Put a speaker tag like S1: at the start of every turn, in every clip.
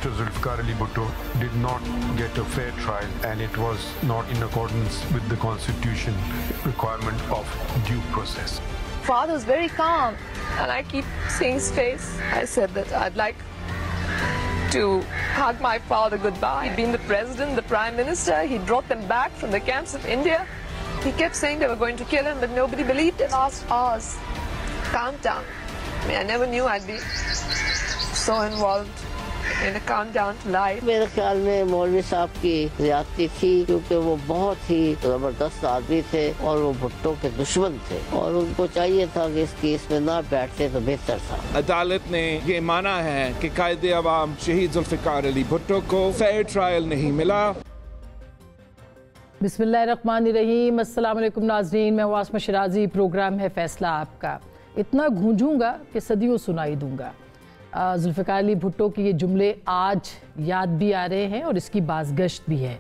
S1: Mr. Zulfikar Ali Bhutto did not get a fair trial, and it was not in accordance with the Constitution requirement of due process.
S2: Father was very calm, and I keep seeing his face. I said that I'd like to hug my father goodbye. He'd been the president, the prime minister. He brought them back from the camps of India. He kept saying they were going to kill him, but nobody believed it. Last hours, countdown. I mean, I never knew I'd be so involved in a countdown to life.
S3: मेरे ख्याल में मौलवी साहब की ज़्यादती थी, क्योंकि वो बहुत ही ज़बरदस्त आदमी थे और वो भुट्टो के दुश्मन थे, और उनको चाहिए था कि इस केस में ना बैठते तो बेहतर था।
S4: अदालत ने ये माना है कि कायदे अवाम शहीद जुल्फ़िकार अली भुट्टो को फेयर ट्रायल नहीं मिला।
S5: बिस्मिल्लाहिर्रहमानिर्रहीम। अस्सलाम वालेकुम नाज़रीन, मैं वास्मा शिराजी। प्रोग्राम है फैसला आपका। इतना गूंजूंगा कि सदियों सुनाई दूंगा। जुल्फ़िकार अली भुट्टो के ये जुमले आज याद भी आ रहे हैं और इसकी बाज़गश्त भी है।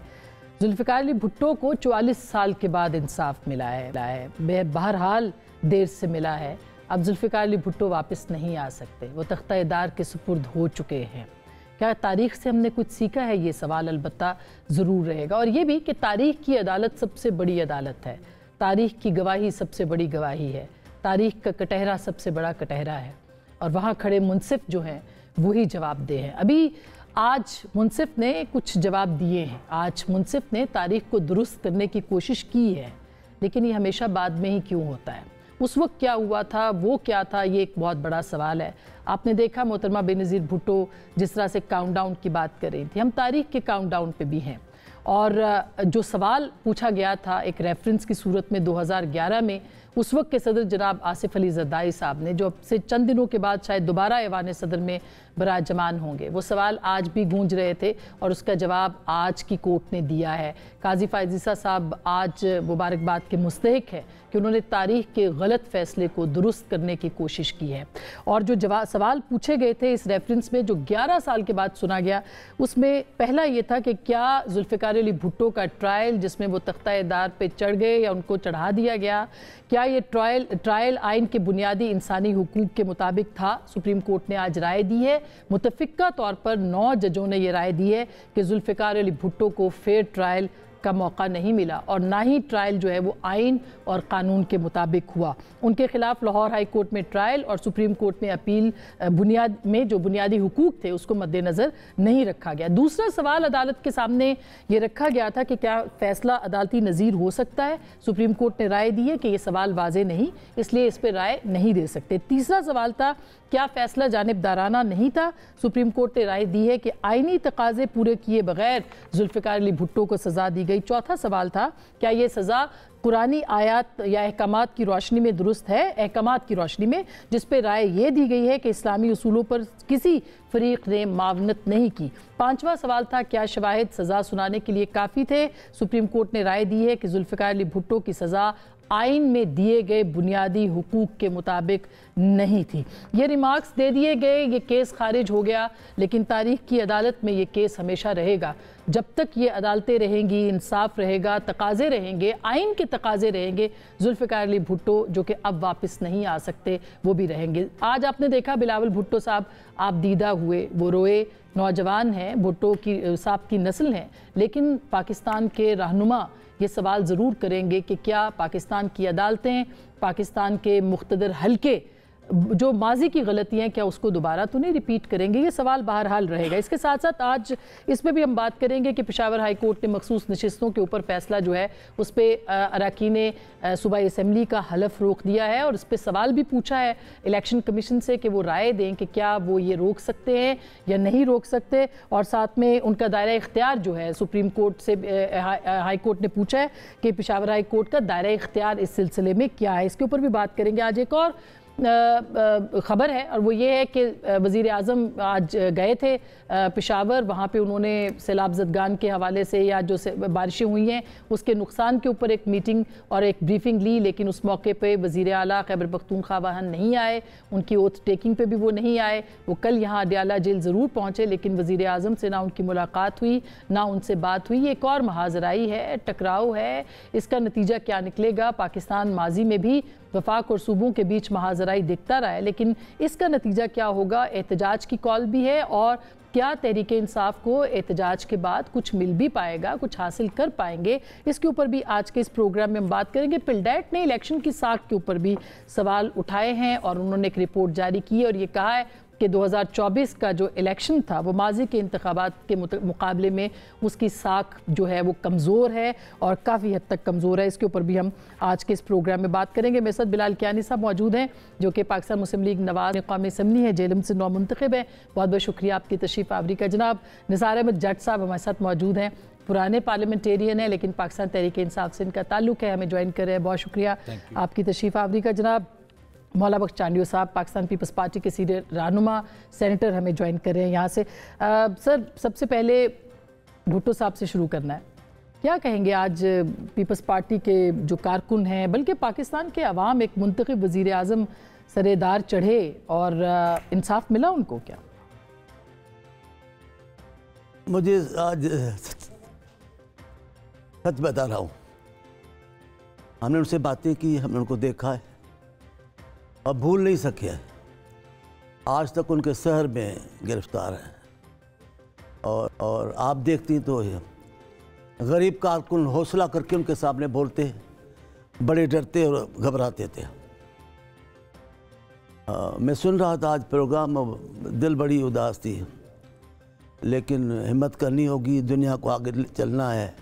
S5: जुल्फ़िकार अली भुट्टो को 44 साल के बाद इंसाफ मिला है। बहरहाल देर से मिला है। अब जुल्फ़िकार अली भुट्टो वापस नहीं आ सकते, वो तख्ता-ए-दार के सुपुर्द हो चुके हैं। क्या तारीख़ से हमने कुछ सीखा है? ये सवाल अलबत्ता ज़रूर रहेगा। और ये भी कि तारीख़ की अदालत सबसे बड़ी अदालत है, तारीख़ की गवाही सबसे बड़ी गवाही है, तारीख़ का कटहरा सबसे बड़ा कटहरा है, और वहाँ खड़े मुनसिफ जो हैं वही जवाबदेह हैं। अभी आज मुनसिफ ने कुछ जवाब दिए हैं। आज मुनसिफ ने तारीख़ को दुरुस्त करने की कोशिश की है, लेकिन ये हमेशा बाद में ही क्यों होता है? उस वक्त क्या हुआ था, वो क्या था, ये एक बहुत बड़ा सवाल है। आपने देखा मोहतरमा बेनज़ीर भुट्टो जिस तरह से काउंटडाउन की बात कर रही थी, हम तारीख़ के काउंटडाउन पे भी हैं। और जो सवाल पूछा गया था एक रेफरेंस की सूरत में 2011 में, उस वक्त के सदर जनाब आसिफ अली ज़रदारी साहब ने, जो अब से चंद दिनों के बाद शायद दोबारा ऐवान सदर में बराजमान होंगे, वो सवाल आज भी गूंज रहे थे और उसका जवाब आज की कोर्ट ने दिया है। काजी फ़ायज़ साहब आज मुबारकबाद के मुस्तहिक है कि उन्होंने तारीख़ के गलत फ़ैसले को दुरुस्त करने की कोशिश की है। और जो सवाल पूछे गए थे इस रेफरेंस में, जो 11 साल के बाद सुना गया, उसमें पहला ये था कि क्या जुल्फ़िकार अली भुट्टो का ट्रायल, जिसमें वो तख्ता-ए-दार पे चढ़ गए या उनको चढ़ा दिया गया, क्या ये ट्रायल आइन के बुनियादी इंसानी हुकूक के मुताबिक था? सुप्रीम कोर्ट ने आज राय दी है। मुतफ़िक़ा तौर पर 9 जजों ने यह राय दी है कि जुल्फ़िकार अली भुट्टो को फेयर ट्रायल का मौका नहीं मिला, और ना ही ट्रायल जो है वो आइन और कानून के मुताबिक हुआ। उनके खिलाफ लाहौर हाई कोर्ट में ट्रायल और सुप्रीम कोर्ट में अपील बुनियाद में जो बुनियादी हुकूक थे उसको मद्देनज़र नहीं रखा गया। दूसरा सवाल अदालत के सामने ये रखा गया था कि क्या फ़ैसला अदालती नज़ीर हो सकता है? सुप्रीम कोर्ट ने राय दी है कि ये सवाल वाज़े नहीं, इसलिए इस पर राय नहीं दे सकते। तीसरा सवाल था, क्या फ़ैसला जानिबदाराना नहीं था? सुप्रीम कोर्ट ने राय दी है कि आइनी तकाज़े पूरे किए बगैर जुल्फ़िकार अली भुट्टो को सज़ा दी गई। चौथा सवाल था, क्या ये सज़ा कुरानी आयात या अहकामात की रोशनी में दुरुस्त है? अहकामात की रोशनी में, जिस पे राय ये दी गई है कि इस्लामी उसूलों पर किसी फरीक ने मावनत नहीं की। पांचवा सवाल था, क्या शवाहिद सज़ा सुनाने के लिए काफ़ी थे? सुप्रीम कोर्ट ने राय दी है कि जुल्फ़िकार अली भुट्टो की सज़ा आइन में दिए गए बुनियादी हुकूक के मुताबिक नहीं थी। ये रिमार्क्स दे दिए गए, ये केस खारिज हो गया, लेकिन तारीख़ की अदालत में ये केस हमेशा रहेगा। जब तक ये अदालतें रहेंगी, इंसाफ रहेगा, तकाज़े रहेंगे, आइन के तकाज़े रहेंगे, जुल्फ़िकार अली भुट्टो जो कि अब वापस नहीं आ सकते वो भी रहेंगे। आज आपने देखा बिलावल भुट्टो साहब आप दीदा हुए, वो रोए, नौजवान हैं, भुट्टो की साहब की नस्ल हैं, लेकिन पाकिस्तान के रहनुमा ये सवाल ज़रूर करेंगे कि क्या पाकिस्तान की अदालतें, पाकिस्तान के मुख्तदर हल्के जो माजी की गलतियाँ क्या उसको दोबारा तो नहीं रिपीट करेंगे? ये सवाल बहरहाल रहेगा। इसके साथ साथ आज इस पर भी हम बात करेंगे कि पेशावर हाई कोर्ट ने मखसूस नशिस्तों के ऊपर फैसला जो है उस पर अरकान सूबाई असम्बली का हलफ रोक दिया है, और इस पर सवाल भी पूछा है इलेक्शन कमीशन से कि वो राय दें कि क्या वो ये रोक सकते हैं या नहीं रोक सकते। और साथ में उनका दायरा इख्तियार जो है, सुप्रीम कोर्ट से हाई कोर्ट ने पूछा है कि पेशावर हाई कोर्ट का दायरा इख्तियार इस सिलसिले में क्या है। इसके ऊपर भी बात करेंगे। आज एक और ख़बर है, और वो ये है कि वज़ीर आज़म आज गए थे पेशावर। वहाँ पे उन्होंने सैलाब ज़दगान के हवाले से या जो बारिशें हुई हैं उसके नुकसान के ऊपर एक मीटिंग और एक ब्रीफिंग ली, लेकिन उस मौके पे वज़ीर आला खैबर पख्तूनख्वा वहाँ नहीं आए, उनकी ओथ टेकिंग पे भी वो नहीं आए। वो कल यहाँ अडयाला जेल ज़रूर पहुँचे, लेकिन वज़ीर आज़म से ना उनकी मुलाकात हुई ना उनसे बात हुई। एक और महाजराई है, टकराव है, इसका नतीजा क्या निकलेगा? पाकिस्तान माजी में भी वफाक और सूबों के बीच महाजराई दिखता रहा है, लेकिन इसका नतीजा क्या होगा? एहतजाज की कॉल भी है, और क्या तहरीक इंसाफ को एहतजाज के बाद कुछ मिल भी पाएगा, कुछ हासिल कर पाएंगे? इसके ऊपर भी आज के इस प्रोग्राम में हम बात करेंगे। पिल्डैट ने इलेक्शन की साख के ऊपर भी सवाल उठाए हैं और उन्होंने एक रिपोर्ट जारी की और ये कहा है कि 2024 का जो इलेक्शन था वो माजी के इंतखाबात के मुकाबले में उसकी साख जो है वो कमज़ोर है और काफ़ी हद तक कमज़ोर है। इसके ऊपर भी हम आज के इस प्रोग्राम में बात करेंगे। मेरे साथ बिलाल कियानी साहब मौजूद हैं, जो कि पाकिस्तान मुस्लिम लीग नवाज़ कौमी असम्बली है, जेलम से नौ मुंतखब है। बहुत बहुत शुक्रिया आपकी तशरीफ़ आवरी का। जनाब निसार अहमद जट साहब हमारे साथ मौजूद हैं, पुराने पार्लियामेंटेरियन है लेकिन पाकिस्तान तहरीक इंसाफ से इनका ताल्लुक है, हमें ज्वाइन कर रहे हैं। बहुत शुक्रिया आपकी तशरीफ़ आवरी का। जनाब मौला बख्श चांडियो साहब पाकिस्तान पीपल्स पार्टी के सीनियर रहनुमा सेनेटर हमें ज्वाइन कर रहे हैं यहाँ से। सर, सबसे पहले भुट्टो साहब से शुरू करना है। क्या कहेंगे, आज पीपल्स पार्टी के जो कारकुन हैं, बल्कि पाकिस्तान के अवाम एक मुंतखब वज़ीर आज़म सरेदार चढ़े और इंसाफ मिला उनको? क्या
S6: मुझे आज सच बता रहा हूँ, हमने उनसे बातें की, हमने उनको देखा है और भूल नहीं सके हैं। आज तक उनके शहर में गिरफ्तार हैं और आप देखती तो गरीब कारकुन हौसला करके उनके सामने बोलते, बड़े डरते और घबराते थे। मैं सुन रहा था आज प्रोग्राम, दिल बड़ी उदास थी, लेकिन हिम्मत करनी होगी, दुनिया को आगे चलना है,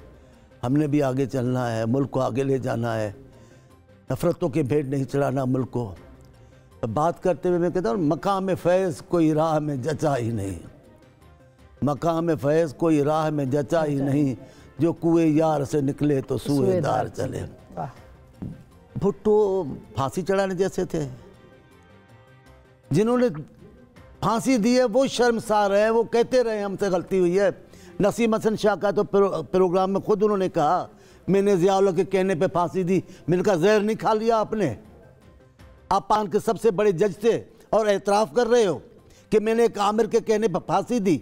S6: हमने भी आगे चलना है, मुल्क को आगे ले जाना है, नफरतों के भेंट नहीं चढ़ाना मुल्क को। बात करते हुए मैं कहता हूँ, मकाम फैज़ कोई राह में जचा ही नहीं, मकाम फैज़ कोई राह में जचा ही नहीं, जो कुएं यार से निकले तो सूएदार चले। भुट्टो फांसी चढ़ाने जैसे थे, जिन्होंने फांसी दी है वो शर्मसार है, वो कहते रहे हमसे गलती हुई है। नसीम हसन शाह का तो प्रोग्राम में खुद उन्होंने कहा, मैंने ज़िया-उल-हक के कहने पे फांसी दी। मैंने कहा जहर नहीं खा लिया आपने? आप पान के सबसे बड़े जज थे और एतराफ़ कर रहे हो कि मैंने एक आमिर के कहने पर फांसी दी।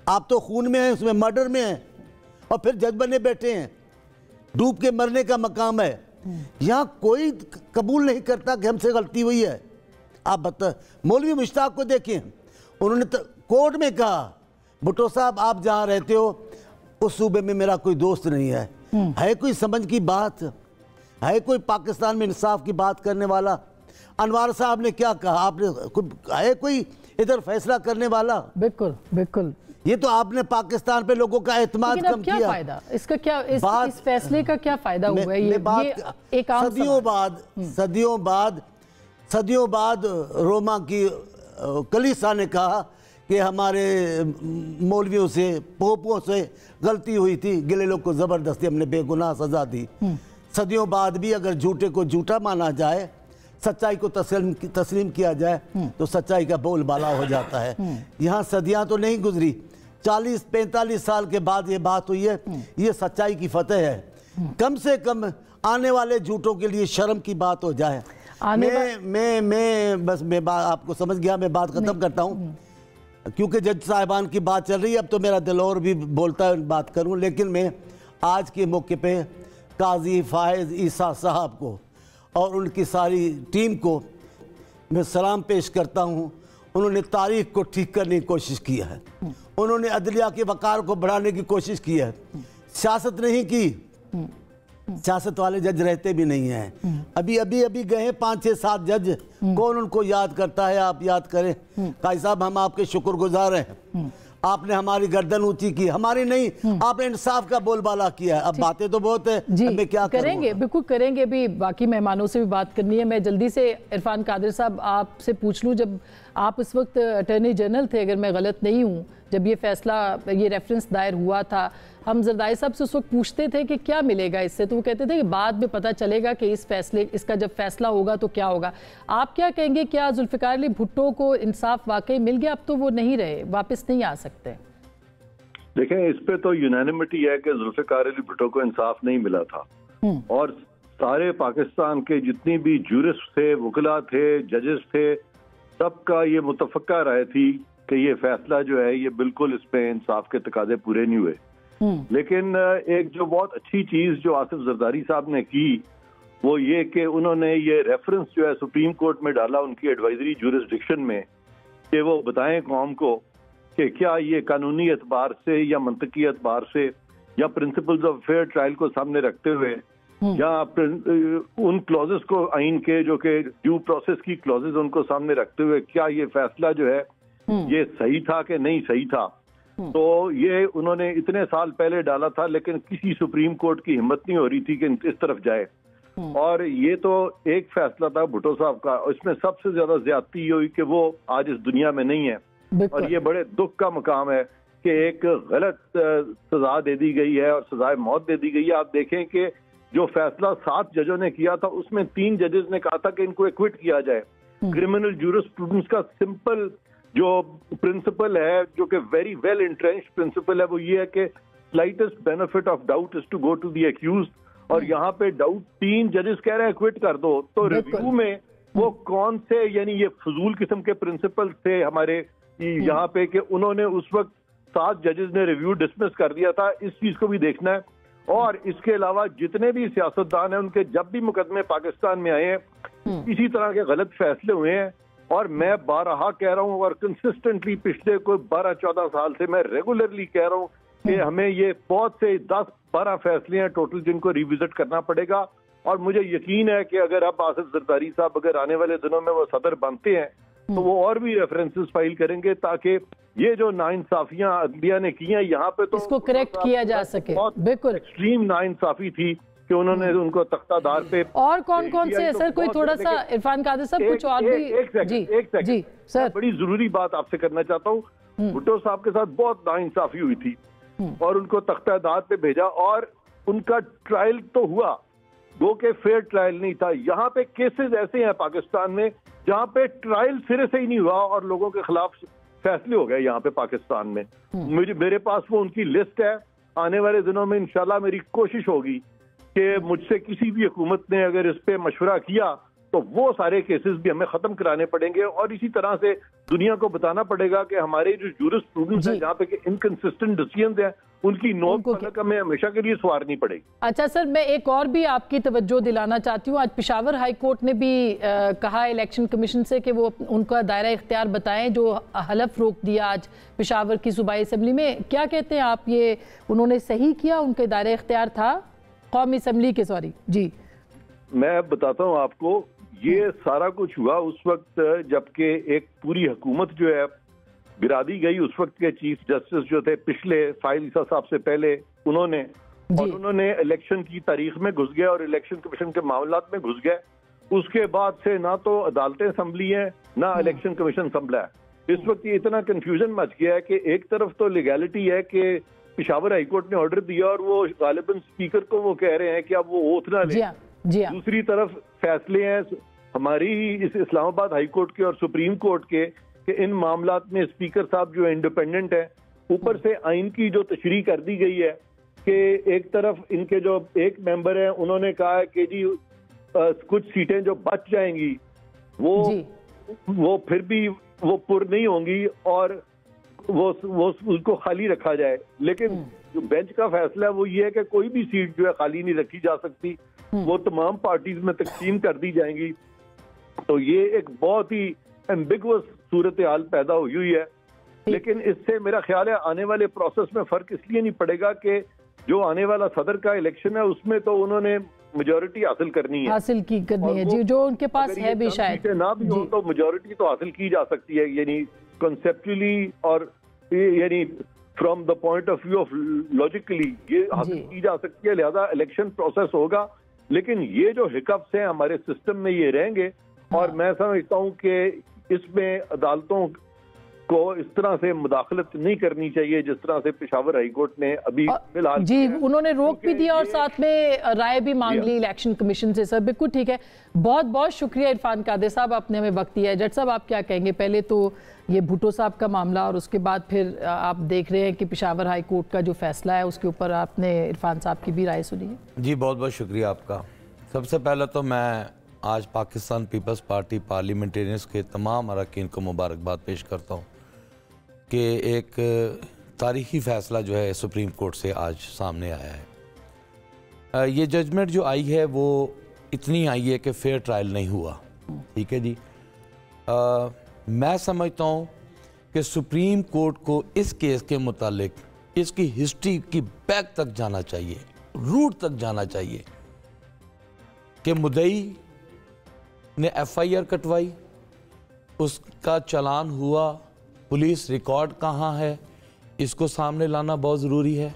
S6: आप तो खून में हैं, उसमें मर्डर में हैं, और फिर जज बने बैठे हैं। डूब के मरने का मकाम है। यहाँ कोई कबूल नहीं करता कि हमसे गलती हुई है। आप बता, मौलवी मुश्ताक को देखें, उन्होंने तो कोर्ट में कहा, भुट्टो साहब आप जहाँ रहते हो उस सूबे में मेरा कोई दोस्त नहीं है। है कोई समझ की बात? है कोई पाकिस्तान में इंसाफ की बात करने वाला? अनवार साहब ने क्या कहा? आपने है कोई इधर फैसला करने वाला? बिल्कुल बिल्कुल। ये तो आपने पाकिस्तान पे लोगों का एतमाद कम किया।
S5: फायदा इसका क्या, इस फैसले का क्या फायदा हुआ? ये एक
S6: सदियों बाद रोमा की कलीसा ने कहा कि हमारे मौलवियों से, पोपों से गलती हुई थी, गिले लोग को जबरदस्ती हमने बेगुनाह सजा दी। सदियों बाद भी अगर झूठे को झूठा माना जाए, सच्चाई को तस्लीम किया जाए, तो सच्चाई का बोलबाला हो जाता है। यहाँ सदियां तो नहीं गुजरी, 40-45 साल के बाद ये बात हुई है। ये सच्चाई की फतेह है। कम से कम आने वाले झूठों के लिए शर्म की बात हो जाए। मैं आपको समझ गया, मैं बात खत्म करता हूँ क्योंकि जज साहिबान की बात चल रही है। अब तो मेरा दिल और भी बोलता है बात करूँ, लेकिन मैं आज के मौके पे काजी फायज़ ईसा साहब को और उनकी सारी टीम को मैं सलाम पेश करता हूँ। उन्होंने तारीख को ठीक करने की कोशिश की है, उन्होंने अदलिया के वक़ार को बढ़ाने की कोशिश की है, सियासत नहीं की। सियासत वाले जज रहते भी नहीं हैं। अभी गए 5-6-7 जज, कौन उनको याद करता है? आप याद करें। काजी साहब, हम आपके शुक्रगुजार हैं, आपने हमारी गर्दन ऊंची की, हमारी नहीं, आपने इंसाफ का बोलबाला किया है। अब बातें तो बहुत है, मैं क्या
S5: करेंगे? बिल्कुल करेंगे, अभी बाकी मेहमानों से भी बात करनी है। मैं जल्दी से इरफान कादिर साहब आपसे पूछ लूँ, जब आप इस वक्त अटॉर्नी जनरल थे, अगर मैं गलत नहीं हूँ, जब ये फैसला, ये रेफरेंस दायर हुआ था, हम जरदारी साहब से उस वक्त पूछते थे कि क्या मिलेगा इससे, तो वो कहते थे कि बाद में पता चलेगा कि इसका जब फैसला होगा तो क्या होगा। आप क्या कहेंगे, क्या जुल्फ़िकार अली भुट्टो को इंसाफ वाकई मिल गया? अब तो वो नहीं रहे, वापस नहीं आ सकते।
S7: देखें, इस पे तो यूनानिमिटी है कि जुल्फ़िकार अली भुट्टो को इंसाफ नहीं मिला था, और सारे पाकिस्तान के जितनी भी जूरिस्ट थे, वकीला थे, जजेस थे, सबका ये मुतफ़क्का राय थी कि ये फैसला जो है ये बिल्कुल इस पे इंसाफ के तकाजे पूरे नहीं हुए। लेकिन एक जो बहुत अच्छी चीज जो आसिफ जरदारी साहब ने की, वो ये कि उन्होंने ये रेफरेंस जो है सुप्रीम कोर्ट में डाला उनकी एडवाइजरी जुरिस्डिक्शन में कि वो बताएं कौम को कि क्या ये कानूनी एतबार से या मंतकी एतबार से या प्रिंसिपल्स ऑफ फेयर ट्रायल को सामने रखते हुए या उन क्लॉजेस को आइन के जो कि ड्यू प्रोसेस की क्लॉजेस उनको सामने रखते हुए क्या ये फैसला जो है ये सही था कि नहीं सही था। तो ये उन्होंने इतने साल पहले डाला था, लेकिन किसी सुप्रीम कोर्ट की हिम्मत नहीं हो रही थी कि इस तरफ जाए। और ये तो एक फैसला था भुट्टो साहब का, इसमें सबसे ज्यादा ज्यादती ये हुई कि वो आज इस दुनिया में नहीं है। और ये बड़े दुख का मकाम है कि एक गलत सजा दे दी गई है और सजाए मौत दे दी गई है। आप देखें कि जो फैसला 7 जजों ने किया था उसमें 3 जजेस ने कहा था कि इनको एक्विट किया जाए। क्रिमिनल जूरिस्प्रूडेंस का सिंपल जो प्रिंसिपल है, जो कि वेरी वेल इंट्रेंच्ड प्रिंसिपल है, वो ये है कि slightest benefit of doubt is to go to the accused. और यहाँ पे डाउट 3 जजेस कह रहे हैं क्विट कर दो, तो रिव्यू में वो कौन से यानी ये फजूल किस्म के प्रिंसिपल थे हमारे यहाँ पे कि उन्होंने उस वक्त 7 जजेस ने रिव्यू डिसमिस कर दिया था। इस चीज को भी देखना है। और इसके अलावा जितने भी सियासतदान हैं उनके जब भी मुकदमे पाकिस्तान में आए हैं इसी तरह के गलत फैसले हुए हैं। और मैं बारहा कह रहा हूँ और कंसिस्टेंटली पिछले कोई 12-14 साल से मैं रेगुलरली कह रहा हूँ कि हमें ये बहुत से 10-12 फैसले हैं टोटल जिनको रिविजिट करना पड़ेगा। और मुझे यकीन है कि अगर अब आसिफ जरदारी साहब अगर आने वाले दिनों में वो सदर बनते हैं तो वो और भी रेफरेंसेस फाइल करेंगे ताकि ये जो नाइंसाफियां अदलिया ने की हैं यहाँ पे तो
S5: इसको करेक्ट किया जा सके। बिल्कुल
S7: एक्सट्रीम नाइंसाफी थी कि उन्होंने उनको तख्तादार पे।
S5: और कौन कौन से सर कोई थोड़ा सा इरफान कादिर साहब कुछ और भी
S7: एक सेकंड
S5: जी सर
S7: बड़ी जरूरी बात आपसे करना चाहता हूँ। भुट्टो साहब के साथ बहुत नाइंसाफी हुई थी और उनको तख्तादार पे भेजा और उनका ट्रायल तो हुआ, गो के फेयर ट्रायल नहीं था। यहाँ पे केसेस ऐसे हैं पाकिस्तान में जहाँ पे ट्रायल सिरे से ही नहीं हुआ और लोगों के खिलाफ फैसले हो गए यहाँ पे पाकिस्तान में। मेरे पास वो उनकी लिस्ट है। आने वाले दिनों में इंशाल्लाह मेरी कोशिश होगी कि मुझसे किसी भी हुकूमत ने अगर इस पे मशवरा किया तो वो सारे केसेस भी हमें खत्म कराने पड़ेंगे। और इसी तरह से दुनिया को बताना पड़ेगा कि हमारे जो जूरिस्प्रूडेंस है जहाँ पे इनकंसिस्टेंट डिसीजंस हैं उनकी नोक पर हमें हमेशा के लिए सवारनी पड़ेगी।
S5: अच्छा सर, मैं एक और भी आपकी तवज्जो दिलाना चाहती हूँ। आज पेशावर हाई कोर्ट ने भी कहा इलेक्शन कमीशन से कि वो उनका दायरा इख्तियार बताएं जो हलफ रोक दिया आज पेशावर की सूबाई असम्बली में। क्या कहते हैं आप, ये उन्होंने सही किया, उनके दायरा इख्तियार था कौमी असम्बली के? सॉरी जी,
S7: मैं बताता हूँ आपको, ये सारा कुछ हुआ उस वक्त जबकि एक पूरी हुकूमत जो है गिरा दी गई। उस वक्त के चीफ जस्टिस जो थे पिछले फाइल ईसा साहब से पहले उन्होंने इलेक्शन की तारीख में घुस गए और इलेक्शन कमीशन के मामलात में घुस गए। उसके बाद से ना तो अदालतें संभली हैं ना इलेक्शन कमीशन संभला है। इस वक्त ये इतना कंफ्यूजन मच गया है कि एक तरफ तो लीगैलिटी है कि पेशावर हाईकोर्ट ने ऑर्डर दिया और वो गालिबन स्पीकर को वो कह रहे हैं कि अब वो ओथ ना लें। दूसरी तरफ फैसले हैं हमारी इस इस्लामाबाद हाई कोर्ट के और सुप्रीम कोर्ट के कि इन मामलात में स्पीकर साहब जो इंडिपेंडेंट है। ऊपर से आइन की जो तशरीह कर दी गई है कि एक तरफ इनके जो एक मेंबर हैं उन्होंने कहा है कि जी कुछ सीटें जो बच जाएंगी वो फिर भी वो पुर नहीं होंगी और वो उसको खाली रखा जाए। लेकिन जो बेंच का फैसला है वो ये है कि कोई भी सीट जो है खाली नहीं रखी जा सकती, वो तमाम पार्टीज में तकसीम कर दी जाएंगी। तो ये एक बहुत ही एम्बिगुअस सूरत हाल पैदा हुई है। लेकिन इससे मेरा ख्याल है आने वाले प्रोसेस में फर्क इसलिए नहीं पड़ेगा कि जो आने वाला सदर का इलेक्शन है उसमें तो उन्होंने मेजोरिटी हासिल करनी है
S5: जी, जो उनके पास है भी शायद
S7: ना भी हो तो मेजोरिटी तो हासिल की जा सकती है, यानी कॉन्सेप्चुअली और यानी from the point of view of logically ये हासिल की जा सकती है। लिहाजा इलेक्शन प्रोसेस होगा, लेकिन ये जो हिकअप्स हैं हमारे सिस्टम में ये रहेंगे। और मैं समझता हूँ कि इसमें अदालतों को इस तरह से मुदाखलत नहीं करनी चाहिए जिस तरह से पेशावर हाई कोर्ट ने अभी फिलहाल
S5: जी उन्होंने रोक भी दिया और साथ में राय भी मांग ली इलेक्शन कमीशन से। सर बिल्कुल ठीक है, बहुत बहुत शुक्रिया इरफान कादिर साहब, आपने हमें वक्त दिया है। जज साहब आप क्या कहेंगे? पहले तो ये भुट्टो साहब का मामला और उसके बाद फिर आप देख रहे हैं कि पेशावर हाई कोर्ट का जो फैसला है उसके ऊपर आपने इरफान साहब की भी राय सुनी है।
S8: जी बहुत बहुत शुक्रिया आपका। सबसे पहले तो मैं आज पाकिस्तान पीपल्स पार्टी पार्लियामेंटेरियंस के तमाम अरकान को मुबारकबाद पेश करता हूँ कि एक तारीखी फ़ैसला जो है सुप्रीम कोर्ट से आज सामने आया है। ये जजमेंट जो आई है वो इतनी आई है कि फेयर ट्रायल नहीं हुआ। ठीक है जी। मैं समझता हूँ कि सुप्रीम कोर्ट को इस केस के मुतालिक इसकी हिस्ट्री की बैक तक जाना चाहिए, रूट तक जाना चाहिए कि मुद्दई ने FIR कटवाई, उसका चालान हुआ, पुलिस रिकॉर्ड कहाँ है, इसको सामने लाना बहुत ज़रूरी है।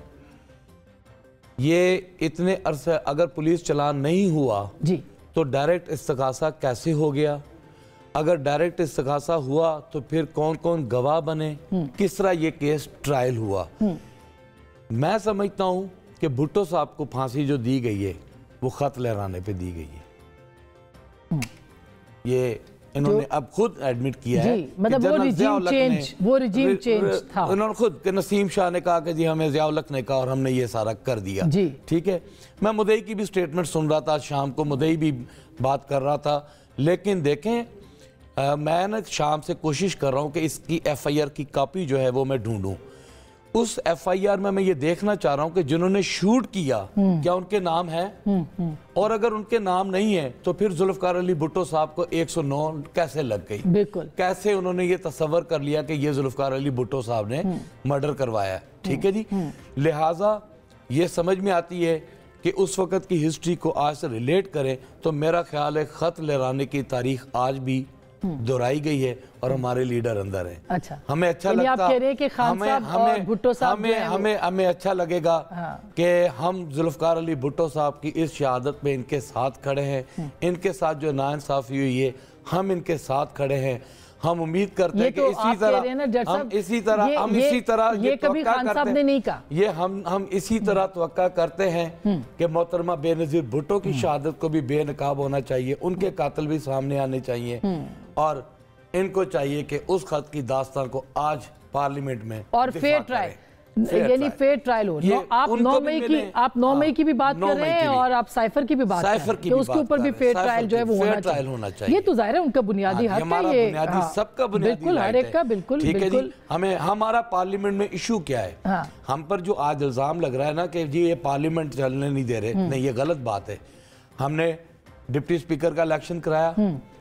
S8: ये इतने अरसे अगर पुलिस चालान नहीं हुआ
S5: जी
S8: तो डायरेक्ट इस्तगासा कैसे हो गया? अगर डायरेक्ट इस्तगासा हुआ तो फिर कौन कौन गवाह बने, किस तरह ये केस ट्रायल हुआ? मैं समझता हूँ कि भुट्टो साहब को फांसी जो दी गई है वो खत लहराने पे दी गई है। ये इन्होंने अब खुद एडमिट किया है,
S5: मतलब वो रिजीम चेंज था।
S8: उन्होंने खुद कि नसीम शाह ने कहा कि जी हमें ज़िया-उल-हक ने कहा और हमने ये सारा कर दिया। ठीक है। मैं मुद्दई की भी स्टेटमेंट सुन रहा था, शाम को मुद्दई भी बात कर रहा था, लेकिन देखें मैं ना शाम से कोशिश कर रहा हूँ कि इसकी FIR की कॉपी जो है वो मैं ढूंढूं। उस FIR में मैं ये देखना चाह रहा हूँ कि जिन्होंने शूट किया क्या उनके नाम है, और अगर उनके नाम नहीं है तो फिर जुल्फकार अली भुट्टो साहब को 109 कैसे लग गई?
S5: बिल्कुल।
S8: कैसे उन्होंने ये तस्वर कर लिया कि ये जुल्फकार अली भुट्टो साहब ने मर्डर करवाया? ठीक है जी। लिहाजा ये समझ में आती है कि उस वक्त की हिस्ट्री को आज से रिलेट करें तो मेरा ख्याल है खत लहराने की तारीख आज भी दोहराई गई है और हमारे लीडर अंदर है।
S5: अच्छा,
S8: हमें अच्छा लगता,
S5: आप कह रहे हैं कि खान साहब और भुट्टो साहब
S8: हमें अच्छा लगेगा कि हम जुल्फकार अली भुट्टो साहब की इस शहादत में इनके साथ खड़े हैं। इनके साथ जो नाइंसाफी हुई है हम इनके साथ खड़े हैं। हम उम्मीद करते हैं कि इसी तरह
S5: ये कभी खान साहब ने नहीं कहा,
S8: ये हम इसी तरह तवक्का करते हैं कि मोहतरमा बेनज़ीर भुट्टो की शहादत को भी बेनकाब होना चाहिए, उनके कातिल भी सामने आने चाहिए और इनको चाहिए कि उस खत की दास्तान को आज पार्लियामेंट में
S5: और फेयर ट्रायल, यानी फेयर ट्रायल हो। आप 9 मई की भी बात कर रहे हैं और आप साइफर की भी बात कर रहे हैं कि उसके ऊपर भी फेयर ट्रायल जो है वो होना चाहिए। ये तो जाहिर है उनका बुनियादी हक है, ये
S8: सबका बुनियादी
S5: बिल्कुल हर एक का बिल्कुल बिल्कुल।
S8: हमें हमारा पार्लियामेंट में इशू क्या है? हम पर जो आज इल्जाम लग रहा है ना कि जी ये पार्लियामेंट चलने नहीं दे रहे, नहीं, ये गलत बात है। हमने डिप्टी स्पीकर का इलेक्शन कराया,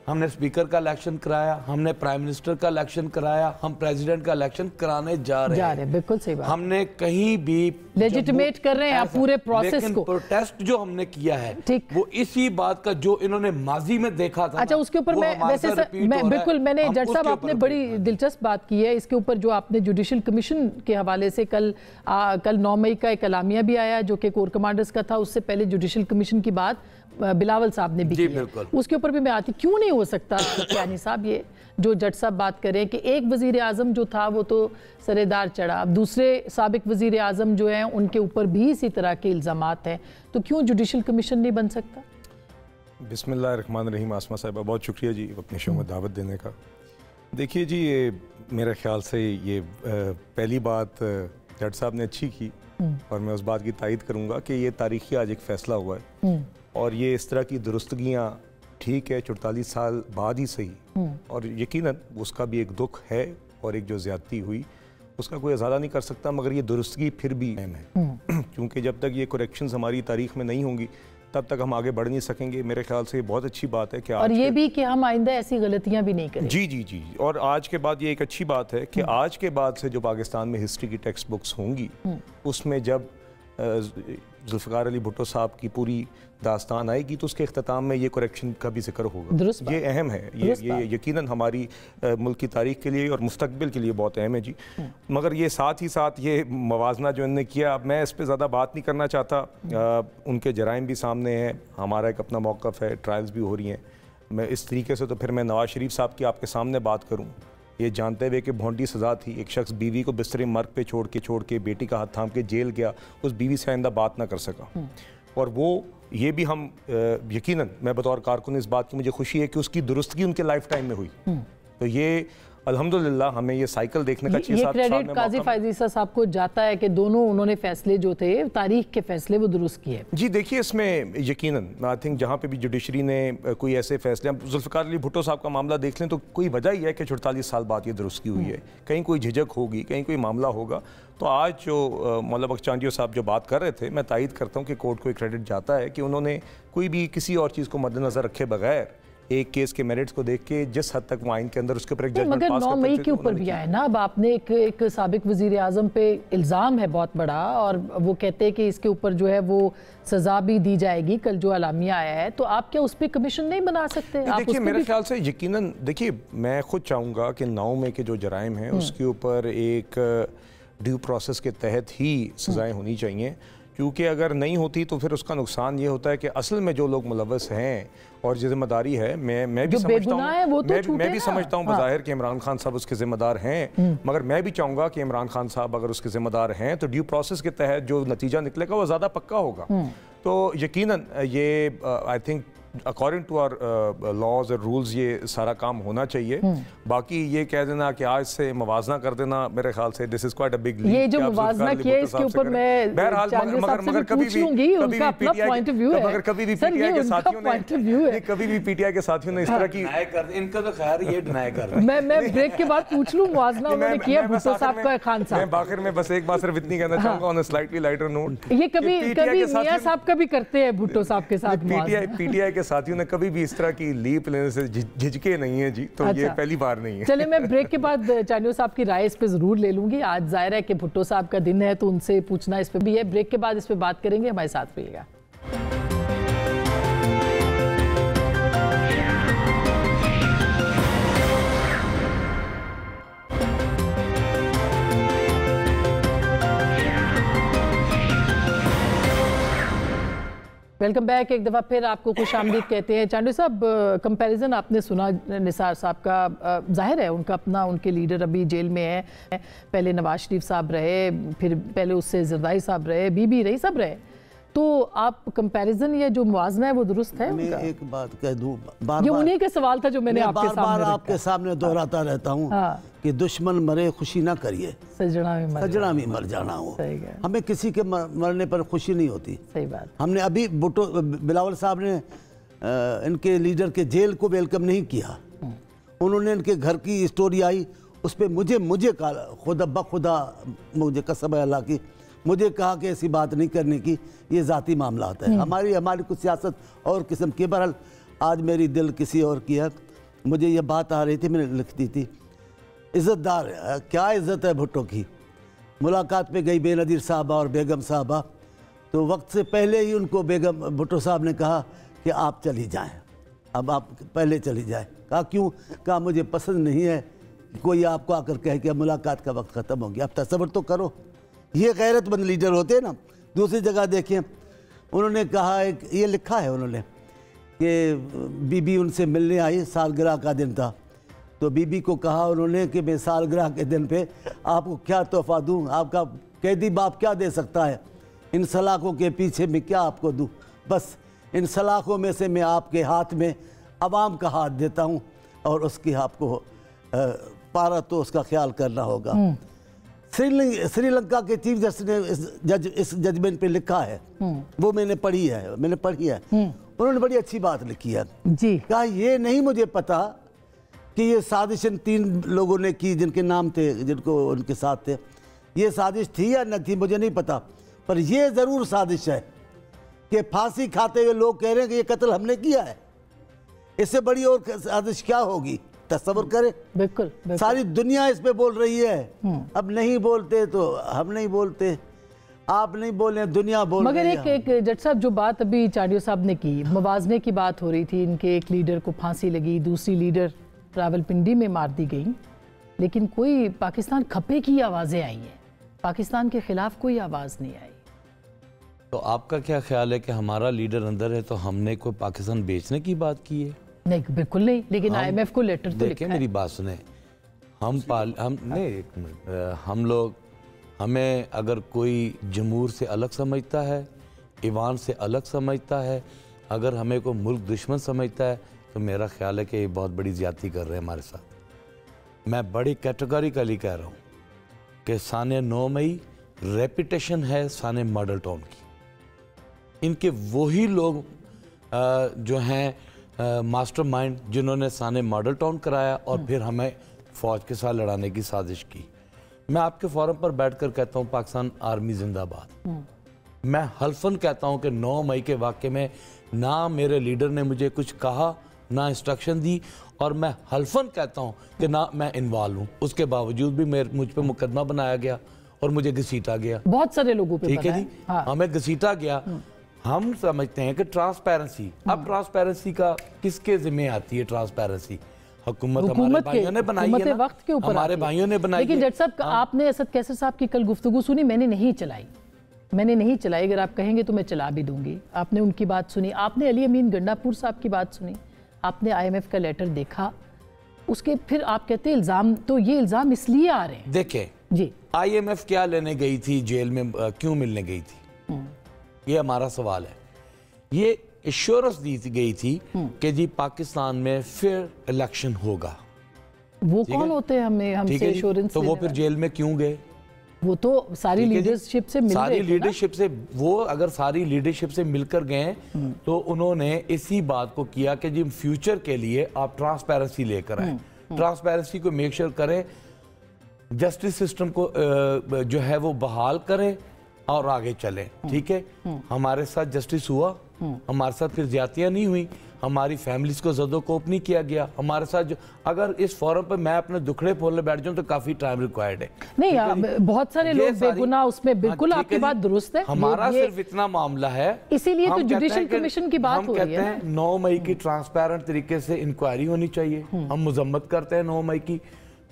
S8: हमने स्पीकर का इलेक्शन कराया, हमने प्राइम मिनिस्टर का इलेक्शन कराया, हम प्रेसिडेंट का इलेक्शन कराने जा रहे हैं।
S5: बिल्कुल सही बात।
S8: हमने कहीं भी
S5: लेजिटिमेट कर रहे हैं पूरे प्रोसेस को।
S8: प्रोटेस्ट जो हमने किया है वो इसी बात का जो इन्होंने माजी में देखा था।
S5: अच्छा, उसके ऊपर मैं वैसे बिल्कुल मैंने जज साहब आपने बड़ी दिलचस्प बात की है इसके ऊपर, जो आपने जुडिशल कमीशन के हवाले से कल 9 मई का एक एलामिया भी आया जो कि कोर कमांडर्स का था, उससे पहले जुडिशल कमीशन की बात बिलावल साहब ने भी की। उसके ऊपर भी मैं आती, क्यों नहीं हो सकता यानी साहब ये जो जज साहब बात करें कि एक वजीर आजम जो था वो तो सरेदार चढ़ा, अब दूसरे साबिक वजीर आजम जो हैं उनके ऊपर भी इसी तरह के इल्ज़ामात हैं, तो क्यों जुडिशल कमीशन नहीं बन सकता?
S9: बिस्मिल्लाहिर्रहमानिर्रहीम। आसमा साहिबा बहुत शुक्रिया जी अपने शो में दावत देने का। देखिए जी, ये मेरे ख्याल से ये पहली बात जज साहब ने अच्छी की और मैं उस बात की तायद करूँगा कि ये तारीखी आज एक फ़ैसला हुआ है और ये इस तरह की दुरुस्तगियाँ ठीक है 44 साल बाद ही सही, और यकीनन उसका भी एक दुख है और एक जो ज़्यादती हुई उसका कोई अज़ाला नहीं कर सकता, मगर ये दुरुस्तगी फिर भी अहम है क्योंकि जब तक ये करेक्शंस हमारी तारीख में नहीं होंगी तब तक हम आगे बढ़ नहीं सकेंगे। मेरे ख्याल से बहुत अच्छी बात है कि
S5: और ये भी कि हम आइंदा ऐसी गलतियां भी नहीं करें।
S9: जी जी जी। और आज के बाद ये एक अच्छी बात है कि आज के बाद से जो पाकिस्तान में हिस्ट्री की टेक्स्ट बुक्स होंगी उसमें जब जुल्फ़िकार अली भुट्टो साहब की पूरी दास्तान आएगी तो उसके अख्ताम में ये करेक्शन का भी जिक्र होगा। ये अहम है, ये यकीनन हमारी मुल्क की तारीख के लिए और मुस्तकबिल के लिए बहुत अहम है जी। मगर ये साथ ही साथ ये मवाजना जो इन्होंने किया, अब मैं इस पर ज़्यादा बात नहीं करना चाहता। उनके जराइम भी सामने हैं, हमारा एक अपना मौक़िफ़ है, ट्रायल्स भी हो रही हैं। मैं इस तरीके से तो फिर मैं नवाज शरीफ साहब की आपके सामने बात करूँ ये जानते हुए कि भोंडी सज़ा थी, एक शख्स बीवी को बिस्तरे मर्ग पे छोड़ के बेटी का हाथ थाम के जेल गया, उस बीवी से आइंदा बात ना कर सका। और वो ये भी हम यकीनन मैं बतौर कारकुन इस बात की मुझे खुशी है कि उसकी दुरुस्तगी उनके लाइफ टाइम में हुई। तो ये अल्हम्दुलिल्लाह हमें ये साइकिल देखने का 6-7 साल में
S5: क्रेडिट काजी फायज़ ईसा साहब को जाता है कि दोनों उन्होंने फैसले जो थे तारीख के फैसले वो दुरुस्त किए।
S9: जी देखिए, इसमें यकीनन आई थिंक जहाँ पे भी जुडिशरी ने कोई ऐसे फैसले, अब जुल्फ़िकार अली भुट्टो साहब का मामला देख लें तो कोई वजह ही है कि 48 साल बाद ये दुरुस्ती हुई है। कहीं कोई झिझक होगी, कहीं कोई मामला होगा। तो आज जो मौला बख्श चांडियो साहब जो बात कर रहे थे, मैं तायद करता हूँ कि कोर्ट को एक क्रेडिट जाता है कि उन्होंने कोई भी किसी और चीज़ को मद्देनज़र रखे बगैर एक केस के मेरिट्स को देख के जिस हद तक वो आइन के अंदर उसके ऊपर एक जजमेंट पास
S5: मगर 9 मई के ऊपर भी आए ना। अब आपने एक साबिक वजीर आजम पे इल्ज़ाम है बहुत बड़ा, और वो कहते हैं कि इसके ऊपर जो है वो सजा भी दी जाएगी। कल जो अलामिया आया है, तो आप क्या उस पर कमीशन नहीं बना सकते?
S9: देखिए मेरे ख्याल से यकीनन, देखिए मैं खुद चाहूँगा कि 9 मई के जो जराइम हैं उसके ऊपर एक ड्यू प्रोसेस के तहत ही सजाएं होनी चाहिए, क्योंकि अगर नहीं होती तो फिर उसका नुकसान ये होता है कि असल में जो लोग मुलव्वस हैं और जिम्मेदारी है, मैं भी समझता हूँ, मैं भी समझता हूँ बज़ाहिर कि इमरान खान साहब उसके जिम्मेदार हैं, मगर मैं भी चाहूँगा कि इमरान खान साहब अगर उसके जिम्मेदार हैं तो ड्यू प्रोसेस के तहत जो नतीजा निकलेगा वो ज़्यादा पक्का होगा। तो यकीनन ये I think according to our laws और रूल्स ये सारा काम होना चाहिए। बाकी ये कह देना कि आज से मवाजना कर देना, मेरे ख्याल से this is quite a big leap.
S5: ये जो मवाजना किया इसके ऊपर मैं
S9: बहरहाल मगर कभी भी
S5: उनका अपना पॉइंट ऑफ व्यू है,
S9: मगर कभी भी पीटीआई के साथियों ने कभी भी पीटीआई के साथियों ने इस तरह की
S8: इनका तो खैर ये डिनाई कर रहे हैं।
S5: मैं ब्रेक के बाद पूछ लूं मुआवजा उन्होंने किया भुट्टो साहब का, खान साहब।
S9: मैं आखिर में बस एक बात सिर्फ इतनी कहना चाहूंगा on a slightly lighter note,
S5: ये कभी मियां साहब का भी करते हैं भुट्टो साहब के साथ।
S9: पीटीआई के साथियों ने कभी भी इस तरह की लीप लेने से झिझके नहीं है जी, तो ये पहली बार नहीं है।
S5: चलिए मैं ब्रेक के बाद चांडियो साहब की राय इस पे जरूर ले लूंगी। आज जाहिर है कि भुट्टो साहब का दिन है तो उनसे पूछना इस पे भी है। ब्रेक के बाद इस पे बात करेंगे, हमारे साथ रहिएगा। Welcome back. एक दफ़ा फिर आपको खुशामदीद कहते हैं। चांडियो साहब, कंपैरिजन आपने सुना निसार साहब का, जाहिर है उनका अपना, उनके लीडर अभी जेल में है। पहले नवाज शरीफ साहब रहे, फिर पहले उससे जरदारी साहब रहे, बीबी रही, सब रहे। तो आप कंपैरिजन या जो मुआवजा है वो दुरुस्त है?
S6: मैं एक बात कह दूं,
S5: ये उन्हीं के सवाल था जो मैंने
S6: आपके सामने दोहराता रहता हूँ कि दुश्मन मरे खुशी ना करिए,
S5: सजना
S6: में मर जाना हो। हमें किसी के मरने पर खुशी नहीं होती।
S5: सही बात। हमने
S6: अभी भुट्टो बिलावल साहब ने इनके लीडर के जेल को वेलकम नहीं किया। उन्होंने इनके घर की स्टोरी आई, उस पर मुझे खुदा बखुदा मुझे कसम है अल्लाह की, मुझे कहा कि ऐसी बात नहीं करने की, ये ज़ाती मामला आता है। हमारी कुछ सियासत और किस्म की। बहरहाल आज मेरी दिल किसी और की है। मुझे ये बात आ रही थी, मैंने लिख दी थी। इज़्ज़तदार क्या इज़्ज़त है भुट्टो की। मुलाकात पे गई बेनज़ीर साहबा और बेगम साहबा, तो वक्त से पहले ही उनको बेगम भुट्टो साहब ने कहा कि आप चली जाएं, अब आप पहले चली जाएं। कहा क्यों? कहा मुझे पसंद नहीं है कोई आपको आकर कहे कि अब मुलाकात का वक्त ख़त्म हो गया, अब तसव्वुर तो करो। ये गैरतमंद लीडर होते हैं ना। दूसरी जगह देखें, उन्होंने कहा, ये लिखा है उन्होंने कि बीबी उनसे मिलने आई, सालगिरह का दिन था, तो बीबी को कहा उन्होंने कि मैं सालगिरह के दिन पे आपको क्या तोहफा दूं, आपका कैदी बाप क्या दे सकता है, इन सलाखों के पीछे मैं क्या आपको दूं, बस इन सलाखों में से मैं आपके हाथ में अवाम का हाथ देता हूं और उसकी आपको पारा तो उसका ख्याल करना होगा। श्रीलंका के चीफ जस्टिस ने इस जजमेंट पे लिखा है, वो मैंने पढ़ी है। उन्होंने बड़ी अच्छी बात लिखी है
S5: जी।
S6: कहा ये नहीं मुझे पता कि ये साजिश इन 3 लोगों ने की जिनके नाम थे, जिनको उनके साथ थे, ये साजिश थी या न थी मुझे नहीं पता, पर ये ज़रूर साजिश है कि फांसी खाते हुए लोग कह रहे हैं कि ये कत्ल हमने किया है। इससे बड़ी और साजिश क्या होगी, तस्वर करें।
S5: बिल्कुल।
S6: सारी दुनिया इस पे बोल रही है। अब नहीं बोलते तो हम नहीं बोलते, आप नहीं बोले, दुनिया बोल
S5: मगर
S6: रही है।
S5: एक जज साहब, जो बात अभी चांडियो साहब ने की, मुवाजने की बात हो रही थी, इनके एक लीडर को फांसी लगी, दूसरी लीडर रावलपिंडी में मार दी गई, लेकिन कोई पाकिस्तान खपे की आवाज़ें आई हैं, पाकिस्तान के खिलाफ कोई आवाज़ नहीं आई।
S8: तो आपका क्या ख्याल है कि हमारा लीडर अंदर है तो हमने कोई पाकिस्तान बेचने की बात की है?
S5: नहीं, बिल्कुल नहीं, लेकिन IMF को लेटर तो लिखा है।
S8: मेरी बात सुने, हम लोग, हमें अगर कोई जमहूर से अलग समझता है, ईवान से अलग समझता है, अगर हमें कोई मुल्क दुश्मन समझता है, तो मेरा ख्याल है कि ये बहुत बड़ी ज़्यादती कर रहे हैं हमारे साथ। मैं बड़ी कैटेगोरिकली कह रहा हूँ कि साने 9 मई रेपुटेशन है साने मॉडल टाउन की। इनके वही लोग जो हैं मास्टरमाइंड जिन्होंने साने मॉडल टाउन कराया और फिर हमें फ़ौज के साथ लड़ाने की साजिश की। मैं आपके फोरम पर बैठकर कहता हूँ पाकिस्तान आर्मी जिंदाबाद। मैं हल्फन कहता हूँ कि 9 मई के वाक़े में ना मेरे लीडर ने मुझे कुछ कहा, ना इंस्ट्रक्शन दी, और मैं हल्फन कहता हूँ कि ना मैं इन्वॉल्व हूँ। उसके बावजूद भी मुझ पर मुकदमा बनाया गया और मुझे घसीटा गया।
S5: बहुत सारे लोगों पे
S8: ठीक है जी। हाँ। हमें घसीटा गया। हम समझते हैं कि ट्रांसपेरेंसी, अब ट्रांसपेरेंसी का किसके जिम्मे आती है? ट्रांसपेरेंसी हुकूमत हमारे भाइयों ने बनाई है ना,
S5: वक्त के ऊपर
S8: हमारे भाइयों ने बनाई।
S5: लेकिन जज साहब आपने असद कैसर साहब की कल गुफ्तगू सुनी? मैंने नहीं चलाई। अगर आप कहेंगे तो मैं चला भी दूंगी। आपने उनकी बात सुनी, आपने अली अमीन गंडापुर साहब की बात सुनी, आपने IMF का लेटर देखा, उसके फिर आप कहते हैं इल्जाम, तो ये इल्जाम इसलिए आ रहे हैं।
S8: देखें
S5: जी,
S8: IMF क्या लेने गई थी जेल में, क्यों मिलने गई थी? ये हमारा सवाल है। ये एश्योरेंस दी गई थी कि जी पाकिस्तान में फिर इलेक्शन होगा।
S5: वो कौन होते हैं हमें हमसे एश्योरेंस?
S8: तो वो फिर जेल में क्यों गए?
S5: वो तो सारी लीडरशिप से मिल
S8: सारी लीडरशिप से, वो अगर सारी लीडरशिप से मिलकर गए तो उन्होंने इसी बात को किया कि जी फ्यूचर के लिए आप ट्रांसपेरेंसी लेकर आए, ट्रांसपेरेंसी को मेक श्योर करें, जस्टिस सिस्टम को जो है वो बहाल करें और आगे चलें। ठीक है, हमारे साथ जस्टिस हुआ, हमारे साथ फिर ज्यादतियां नहीं हुई, हमारी फैमिलीज को ज़दोकोप नहीं किया गया हमारे साथ। जो अगर इस फोरम पर मैं अपने दुखड़े फोड़ने बैठ जाऊं तो काफी टाइम रिक्वायर्ड है।
S5: नहीं, बहुत सारे लोग बेगुनाह उसमें, बिल्कुल आपकी बात दुरुस्त है।
S8: हमारा सिर्फ इतना मामला है,
S5: इसीलिए तो जुडिशल कमीशन की बात हो रही है।
S8: 9 मई की ट्रांसपेरेंट तरीके से इंक्वायरी होनी चाहिए। हम मजम्मत करते हैं 9 मई की।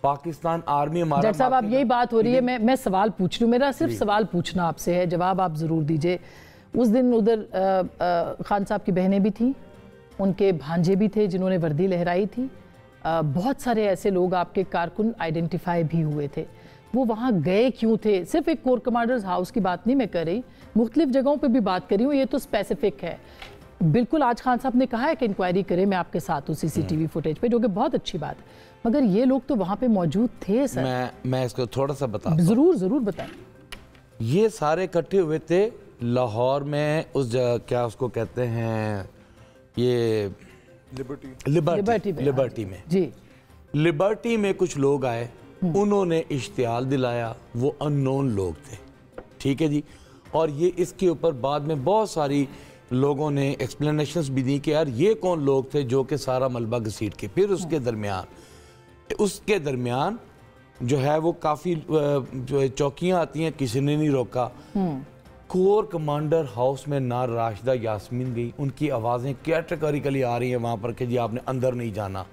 S8: पाकिस्तान आर्मी हमारा।
S5: जज साहब, आप यही बात हो रही है, मैं सवाल पूछ रही हूँ, मेरा सिर्फ सवाल पूछना आपसे है, जवाब आप जरूर दीजिए। उस दिन उधर खान साहब की बहनें भी थी, उनके भांजे भी थे जिन्होंने वर्दी लहराई थी, बहुत सारे ऐसे लोग आपके कारकुन आइडेंटिफाई भी हुए थे। वो वहाँ गए क्यों थे? सिर्फ एक कोर कमांडर्स हाउस की बात नहीं मैं कर रही, मुख्तलिफ जगहों पे भी बात कर रही हूँ, ये तो स्पेसिफिक है। बिल्कुल आज खान साहब ने कहा है कि इंक्वायरी करें, मैं आपके साथ हूँ CCTV फुटेज पे, जो कि बहुत अच्छी बात है, मगर ये लोग तो वहाँ पे मौजूद थे सर।
S8: मैं इसको थोड़ा सा बता,
S5: जरूर बताएं।
S8: ये सारे इकट्ठे हुए थे लाहौर में, उस जगह क्या उसको कहते हैं, ये लिबर्टी में जी। लिबर्टी में कुछ लोग आए, उन्होंने इश्तिहाल दिलाया, वो अननोन लोग थे। ठीक है जी। और ये इसके ऊपर बाद में बहुत सारी लोगों ने एक्सप्लेनेशंस भी दी कि यार ये कौन लोग थे जो कि सारा मलबा घसीट के। फिर उसके दरमियान जो है वो काफ़ी जो चौकियाँ आती हैं, किसी ने नहीं रोका। कोर कमांडर हाउस में ना राशिदा यास्मीन गई, उनकी आवाज़ें कैटेगोरिकली आ रही हैं वहाँ पर कि जी आपने अंदर नहीं जाना।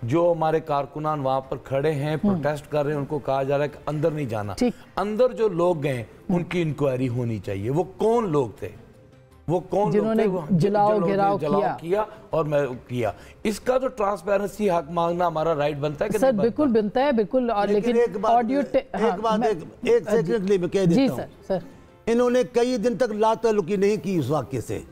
S8: जो हमारे कारकुनान वहाँ पर खड़े हैं, प्रोटेस्ट कर रहे हैं, उनको कहा जा रहा है कि अंदर नहीं जाना। अंदर जो लोग गए उनकी इंक्वायरी होनी चाहिए। वो कौन लोग थे? वो कौन
S5: जिन्होंने जलाओ घेराव
S8: किया और मैं किया? इसका तो ट्रांसपेरेंसी हक मांगना हमारा राइट बनता है कि
S5: सर? बिल्कुल बनता है, बिल्कुल। और लेकिन
S6: एक सेकंड में कह देता हूं,
S5: सर
S6: इन्होंने कई दिन तक लाताल्लुकी नहीं की उस वाक्य से।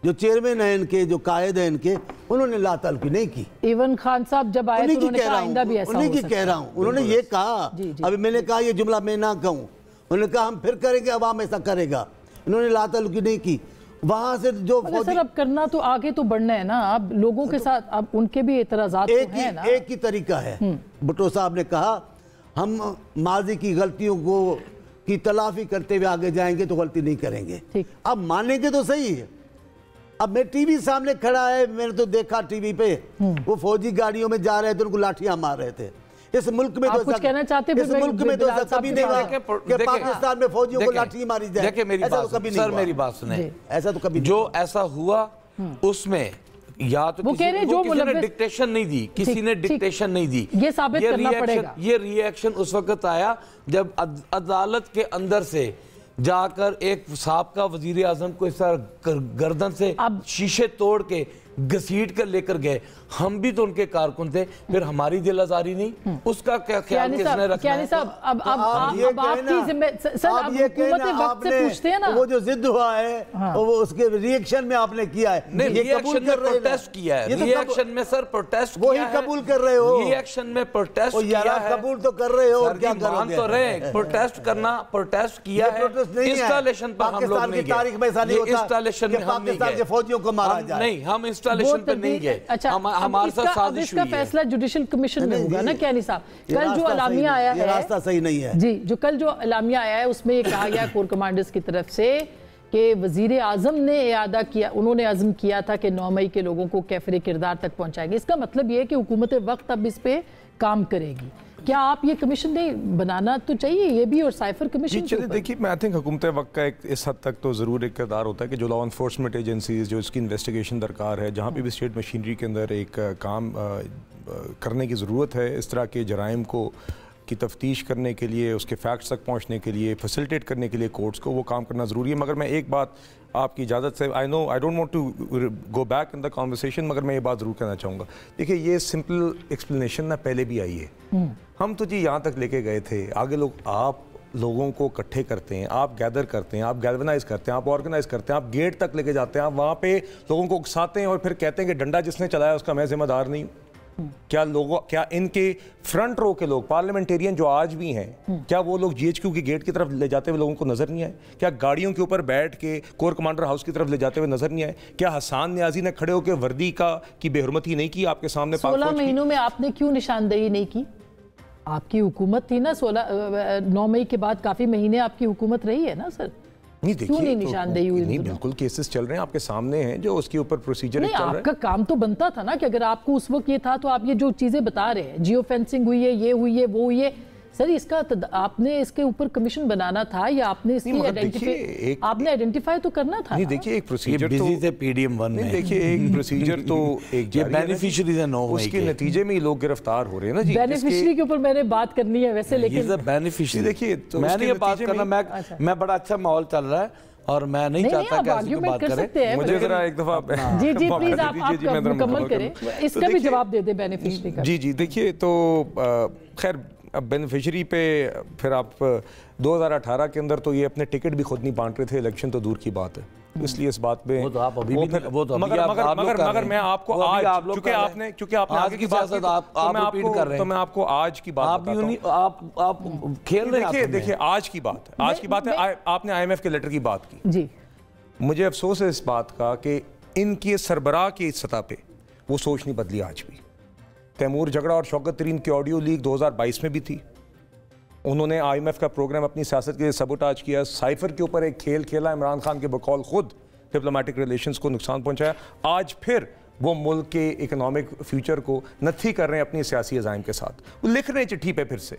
S6: जो चेयरमैन है इनके, जो कायद है इनके, उन्होंने लाताल्लुकी नहीं की।
S5: इवन खान साहब जब आए तो उन्होंने कहा आइंदा भी ऐसा हो सकता है।
S6: कह रहा हूँ, उन्होंने ये कहा। अभी मैंने कहा ये जुमला मैं ना कहूँ, उन्होंने कहा हम फिर करेंगे, अवाम ऐसा करेगा। इन्होंने लाताल्लुकी नहीं की। वहां से जो
S5: सर अब करना तो आगे तो बढ़ना है ना, अब लोगों के साथ अब उनके भी एतराज़ात तो हैं ना।
S6: एक ही तरीका है। भुट्टो साहब ने कहा हम माजी की गलतियों को की तलाफी करते हुए आगे जाएंगे तो गलती नहीं करेंगे। अब मानेंगे तो सही है। अब मैं टीवी सामने खड़ा है, मैंने तो देखा टीवी पे वो फौजी गाड़ियों में जा रहे थे, उनको लाठियां मार रहे थे। इस मुल्क में तो
S5: कुछ कहना चाहते हैं?
S6: इस मुल्क में तो ऐसा कभी नहीं हुआ कि पाकिस्तान में फौजियों को लाठी मारी जाए।
S8: देखिए मेरी बात सर, मेरी बात सुने।
S6: ऐसा तो कभी
S8: जो ऐसा हुआ उसमें या तो किसी ने डिक्टेशन नहीं दी, किसी ने डिक्टेशन नहीं दी,
S5: ये साबित करना पड़ेगा।
S8: ये रिएक्शन उस वक्त आया जब अदालत के अंदर से जाकर एक साबका वजीर आजम को इस तरह गर्दन से शीशे तोड़ के घसीट कर लेकर गए, हम भी तो उनके कारकुन थे, फिर हमारी दिल आजारी नहीं, उसका क्या ख्याल किसने रखना है?
S5: साहब अब आपकी जिम्मेदारी सर, आप हुकूमत वक्त से पूछते हैं ना,
S6: वो जो जिद हुआ है वो उसके रिएक्शन में आपने किया है,
S8: नहीं रिएक्शन में प्रोटेस्ट किया है, रिएक्शन में सर प्रोटेस्ट किया है,
S6: वही कबूल कर रहे हो,
S8: रिएक्शन में प्रोटेस्ट किया है,
S6: कबूल तो कर रहे हो,
S8: क्या करोगे? तो रहे प्रोटेस्ट करना, प्रोटेस्ट किया है, इंस्टॉलेशन पर हम लोग नहीं गए, इंस्टॉलेशन में हम नहीं गए,
S6: फौजियों को मारा जाए,
S8: नहीं हम इंस्टॉलेशन पे नहीं गए।
S5: अच्छा,
S8: हमारे साथ साजिश हुई है।
S5: इसका फैसला जुडिशल कमीशन में होगा ना क्या साहब? कल जो अलामिया आया है,
S6: रास्ता सही नहीं है
S5: जी, जो कल जो अलामिया आया है उसमें ये कहा गया कोर कमांडर्स की तरफ से कि वजीर आजम ने इरादा किया, उन्होंने अज़म किया था कि 9 मई के लोगों को कैफरे किरदार तक पहुंचाएंगे। इसका मतलब ये है कि हुकूमत वक्त अब इस पे काम करेगी। क्या आप ये कमीशन नहीं बनाना तो चाहिए ये भी, और साइफर कमीशन?
S9: चलिए देखिए, मैं आई थिंक हुकूमत वक्त का एक इस हद तक तो ज़रूर एक किरदार होता है कि जो लॉ इन्फोर्समेंट एजेंसीज, जो इसकी इन्वेस्टिगेशन दरकार है, जहाँ पे भी स्टेट मशीनरी के अंदर एक काम करने की ज़रूरत है, इस तरह के जराइम को की तफ्तीश करने के लिए, उसके फैक्ट्स तक पहुँचने के लिए, फैसिलिटेट करने के लिए कोर्ट्स को वो काम करना ज़रूरी है। मगर मैं एक बात आपकी इजाज़त से, I don't want to go back in the conversation, मगर मैं ये बात ज़रूर कहना चाहूँगा। देखिए ये सिंपल एक्सप्लेनेशन ना पहले भी आई है, हम तो जी यहाँ तक लेके गए थे, आगे लोग आप लोगों को इकट्ठे करते हैं, आप गैदर करते हैं, आप गैल्वनाइज करते हैं, आप ऑर्गेनाइज करते हैं, आप गेट तक लेके जाते हैं, आप वहाँ पे लोगों को उकसाते हैं और फिर कहते हैं कि डंडा जिसने चलाया उसका मैं जिम्मेदार नहीं। क्या इनके फ्रंट रो के लोग, पार्लियामेंटेरियन जो आज भी हैं, क्या वो लोग जीएचक्यू की गेट की तरफ ले जाते हुए लोगों को नजर नहीं आए? क्या गाड़ियों के ऊपर बैठ के कोर कमांडर हाउस की तरफ ले जाते हुए नजर नहीं आए? क्या हसान न्याजी ने खड़े होकर वर्दी की बेहुरमती नहीं की आपके सामने?
S5: 16 महीनों में आपने क्यों निशानदेही नहीं की? आपकी हुकूमत थी ना, 9 मई के बाद काफी महीने आपकी हुकूमत रही है ना सर?
S9: नहीं देखिए,
S5: क्यों नहीं निशानदेही हुई?
S9: नहीं, बिल्कुल केसेस चल रहे हैं आपके सामने हैं जो उसके ऊपर प्रोसीजर चल रहा है।
S5: आपका काम तो बनता था ना कि अगर आपको उस वक्त ये था तो आप ये जो चीजें बता रहे हैं, जियो फेंसिंग हुई है, ये हुई है, वो हुई है, सर इसका आपने इसके ऊपर कमीशन बनाना था या आपने इसकी आइडेंटिफाई तो करना था।
S9: नहीं देखिए, एक प्रोसीजर तो
S8: बिजी थे पीडीएम-1 में।
S9: देखिए एक प्रोसीजर तो एक
S8: ये बेनिफिशियरीज है, 9 मई
S9: उसके नतीजे में ही लोग गिरफ्तार हो रहे हैं ना जी।
S5: बेनिफिशियरी के ऊपर मैंने बात करनी है वैसे, लेकिन
S8: बेनिफिशियरी
S9: देखिए
S8: मैं नहीं बात करना, मैं बड़ा अच्छा माहौल चल रहा है और मैं नहीं चाहता कि ऐसी बात करें।
S9: मुझे जरा एक दफा
S5: जी प्लीज आप मुकम्मल करें, इसका भी जवाब दे दे बेनिफिशियरी का।
S9: जी देखिए, तो खैर अब बेनिफिशियरी पे फिर आप 2018 के अंदर तो ये अपने टिकट भी खुद नहीं बांट रहे थे, इलेक्शन तो दूर की बात है, इसलिए इस बात पे मगर मैं आपको आज क्योंकि आपने आगे की बात तो मैं आपको आज की बात
S8: आप खेल रहे हैं।
S9: देखिए आज की बात है, आपने IMF के लेटर की बात की
S5: जी।
S9: मुझे अफसोस है इस बात का कि इनके सरबराह की सतह पे वो सोच नहीं बदली आज भी। तैमूर झगड़ा और शौकत तरीन की ऑडियो लीक 2022 में भी थी, उन्होंने IMF का प्रोग्राम अपनी सियासत के लिए सबोटाज किया, साइफर के ऊपर एक खेल खेला, इमरान खान के बकौल खुद डिप्लोमेटिक रिलेशंस को नुकसान पहुंचाया। आज फिर वो मुल्क के इकोनॉमिक फ्यूचर को नथी कर रहे हैं अपनी सियासी अज़ाइम के साथ, वो लिख रहे हैं चिट्ठी पे फिर से।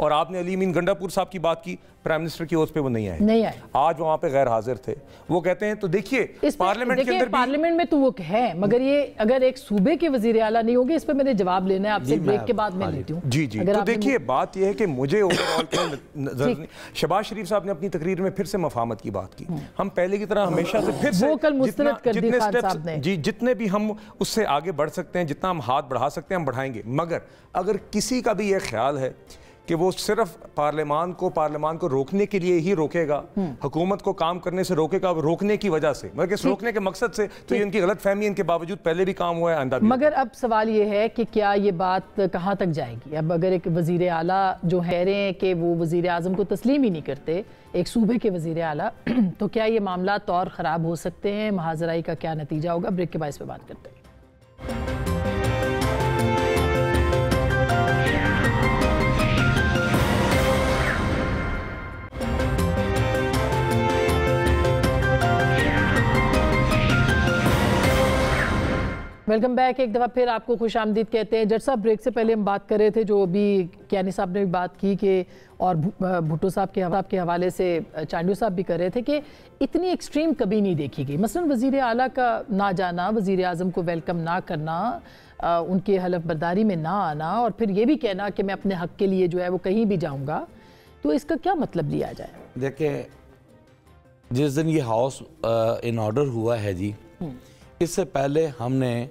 S9: और आपने अली अमीन गंडापुर साहब की बात की, प्राइम मिनिस्टर की ओर पे वो नहीं आए, आज वहां पे गैर हाजिर थे। वो कहते हैं तो देखिए पार्लियामेंट के अंदर
S5: पार्लियामेंट में तो वो है, मगर ये अगर एक सूबे के वजीर आला नहीं होंगे, इस पे मैंने जवाब लेना है आपसे, ब्रेक के बाद मैं लेती हूँ।
S9: जी तो देखिए बात यह है कि मुझे ओवरऑल शहबाज शरीफ साहब ने अपनी तकरीर में फिर से मफाहमत की बात की, हम पहले की तरह हमेशा से फिर से जितने भी हम उससे आगे बढ़ सकते हैं, जितना हम हाथ बढ़ा सकते हैं हम बढ़ाएंगे। मगर अगर किसी का भी यह ख्याल है कि वो सिर्फ पार्लियामान को रोकने के लिए ही रोकेगा, हुकूमत को काम करने से रोकेगा, रोकने की वजह से, मगर रोकने के मकसद से, तो ये इनकी गलत फहमी, इनके बावजूद पहले भी काम हुआ है, आइंदा भी।
S5: मगर अब सवाल ये है कि क्या ये बात कहाँ तक जाएगी? अब अगर एक वजीर आला जो कह रहे हैं कि वो वजीर आजम को तस्लीम ही नहीं करते, एक सूबे के वजीर आला, तो क्या ये मामला और ख़राब हो सकते हैं? महाजराई का क्या नतीजा होगा? ब्रेक के बाद इस पर बात करते हैं। Welcome back. एक दफ़ा फिर आपको खुश आमदीद कहते हैं। जज साहब, ब्रेक से पहले हम बात कर रहे थे, जो अभी कियानी साहब ने भी बात की कि और भुट्टो साहब के हवाले से चांडू साहब भी कर रहे थे कि इतनी एक्सट्रीम कभी नहीं देखी गई। मसलन वज़ीर आला का ना जाना, वज़ीर आज़म को वेलकम ना करना, उनकी हलफ बर्दारी में ना आना, और फिर ये भी कहना कि मैं अपने हक़ के लिए जो है वो कहीं भी जाऊँगा, तो इसका क्या मतलब लिया जाए?
S8: देखिए, जिस दिन ये हाउस इन ऑर्डर हुआ है जी, इससे पहले हमने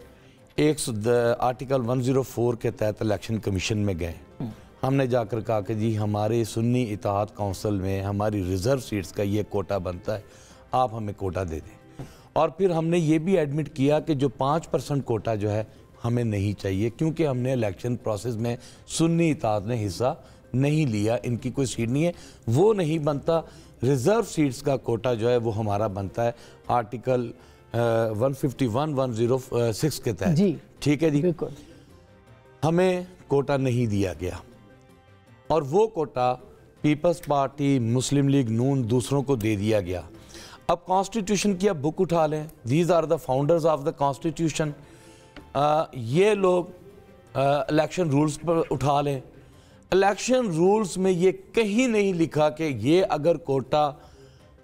S8: आर्टिकल 104 के तहत इलेक्शन कमीशन में गए। हमने जाकर कहा कि जी हमारे सुन्नी इत्तेहाद काउंसिल में हमारी रिज़र्व सीट्स का ये कोटा बनता है, आप हमें कोटा दे दें। और फिर हमने ये भी एडमिट किया कि जो 5% कोटा जो है हमें नहीं चाहिए, क्योंकि हमने इलेक्शन प्रोसेस में सुन्नी इत्तेहाद ने हिस्सा नहीं लिया, इनकी कोई सीट नहीं है, वो नहीं बनता। रिज़र्व सीट्स का कोटा जो है वो हमारा बनता है आर्टिकल 151-106 के तहत।
S5: जी
S8: ठीक है जी,
S5: बिल्कुल।
S8: हमें कोटा नहीं दिया गया और वो कोटा पीपल्स पार्टी, मुस्लिम लीग नून, दूसरों को दे दिया गया। अब कॉन्स्टिट्यूशन की अब बुक उठा लें, these are the founders of the constitution. ये लोग इलेक्शन रूल्स पर उठा लें, इलेक्शन रूल्स में ये कहीं नहीं लिखा कि ये अगर कोटा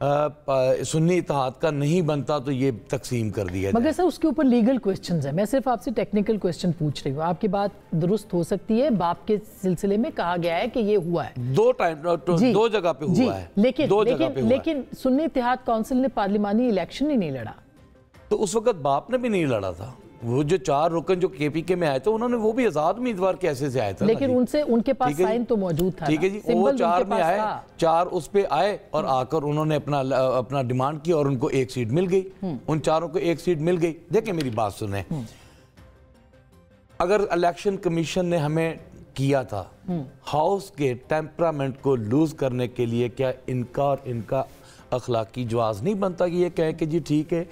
S8: सुन्नी इत्तेहाद का नहीं बनता तो ये तकसीम कर दिया जाए।
S5: मगर सर उसके ऊपर लीगल क्वेश्चंस हैं, मैं सिर्फ आपसे टेक्निकल क्वेश्चन पूछ रही हूँ। आपकी बात दुरुस्त हो सकती है, बाप के सिलसिले में कहा गया है कि ये हुआ है
S8: दो जगह पे हुआ है,
S5: लेकिन सुन्नी इत्तेहाद काउंसिल ने पार्लिमानी इलेक्शन ही नहीं लड़ा।
S8: तो उस वक्त बाप ने भी नहीं लड़ा था। वो जो 4 रुकन जो केपीके में आए थे, उन्होंने वो भी आज़ाद उम्मीदवार कैसे से आए थे,
S5: लेकिन उनके पास साइन तो मौजूद था।
S8: ठीक है जी, वो 4 में आए, 4 उस पे आए और आकर उन्होंने अपना डिमांड की और उनको 1 सीट मिल गई। उन 4 को 1 सीट मिल गई। देखिए मेरी बात सुने, अगर इलेक्शन कमीशन ने हमें किया था हाउस के टेम्परामेंट को लूज करने के लिए, क्या इनका और इनका अखलाकी जवाज नहीं बनता कि ये कहें कि जी ठीक है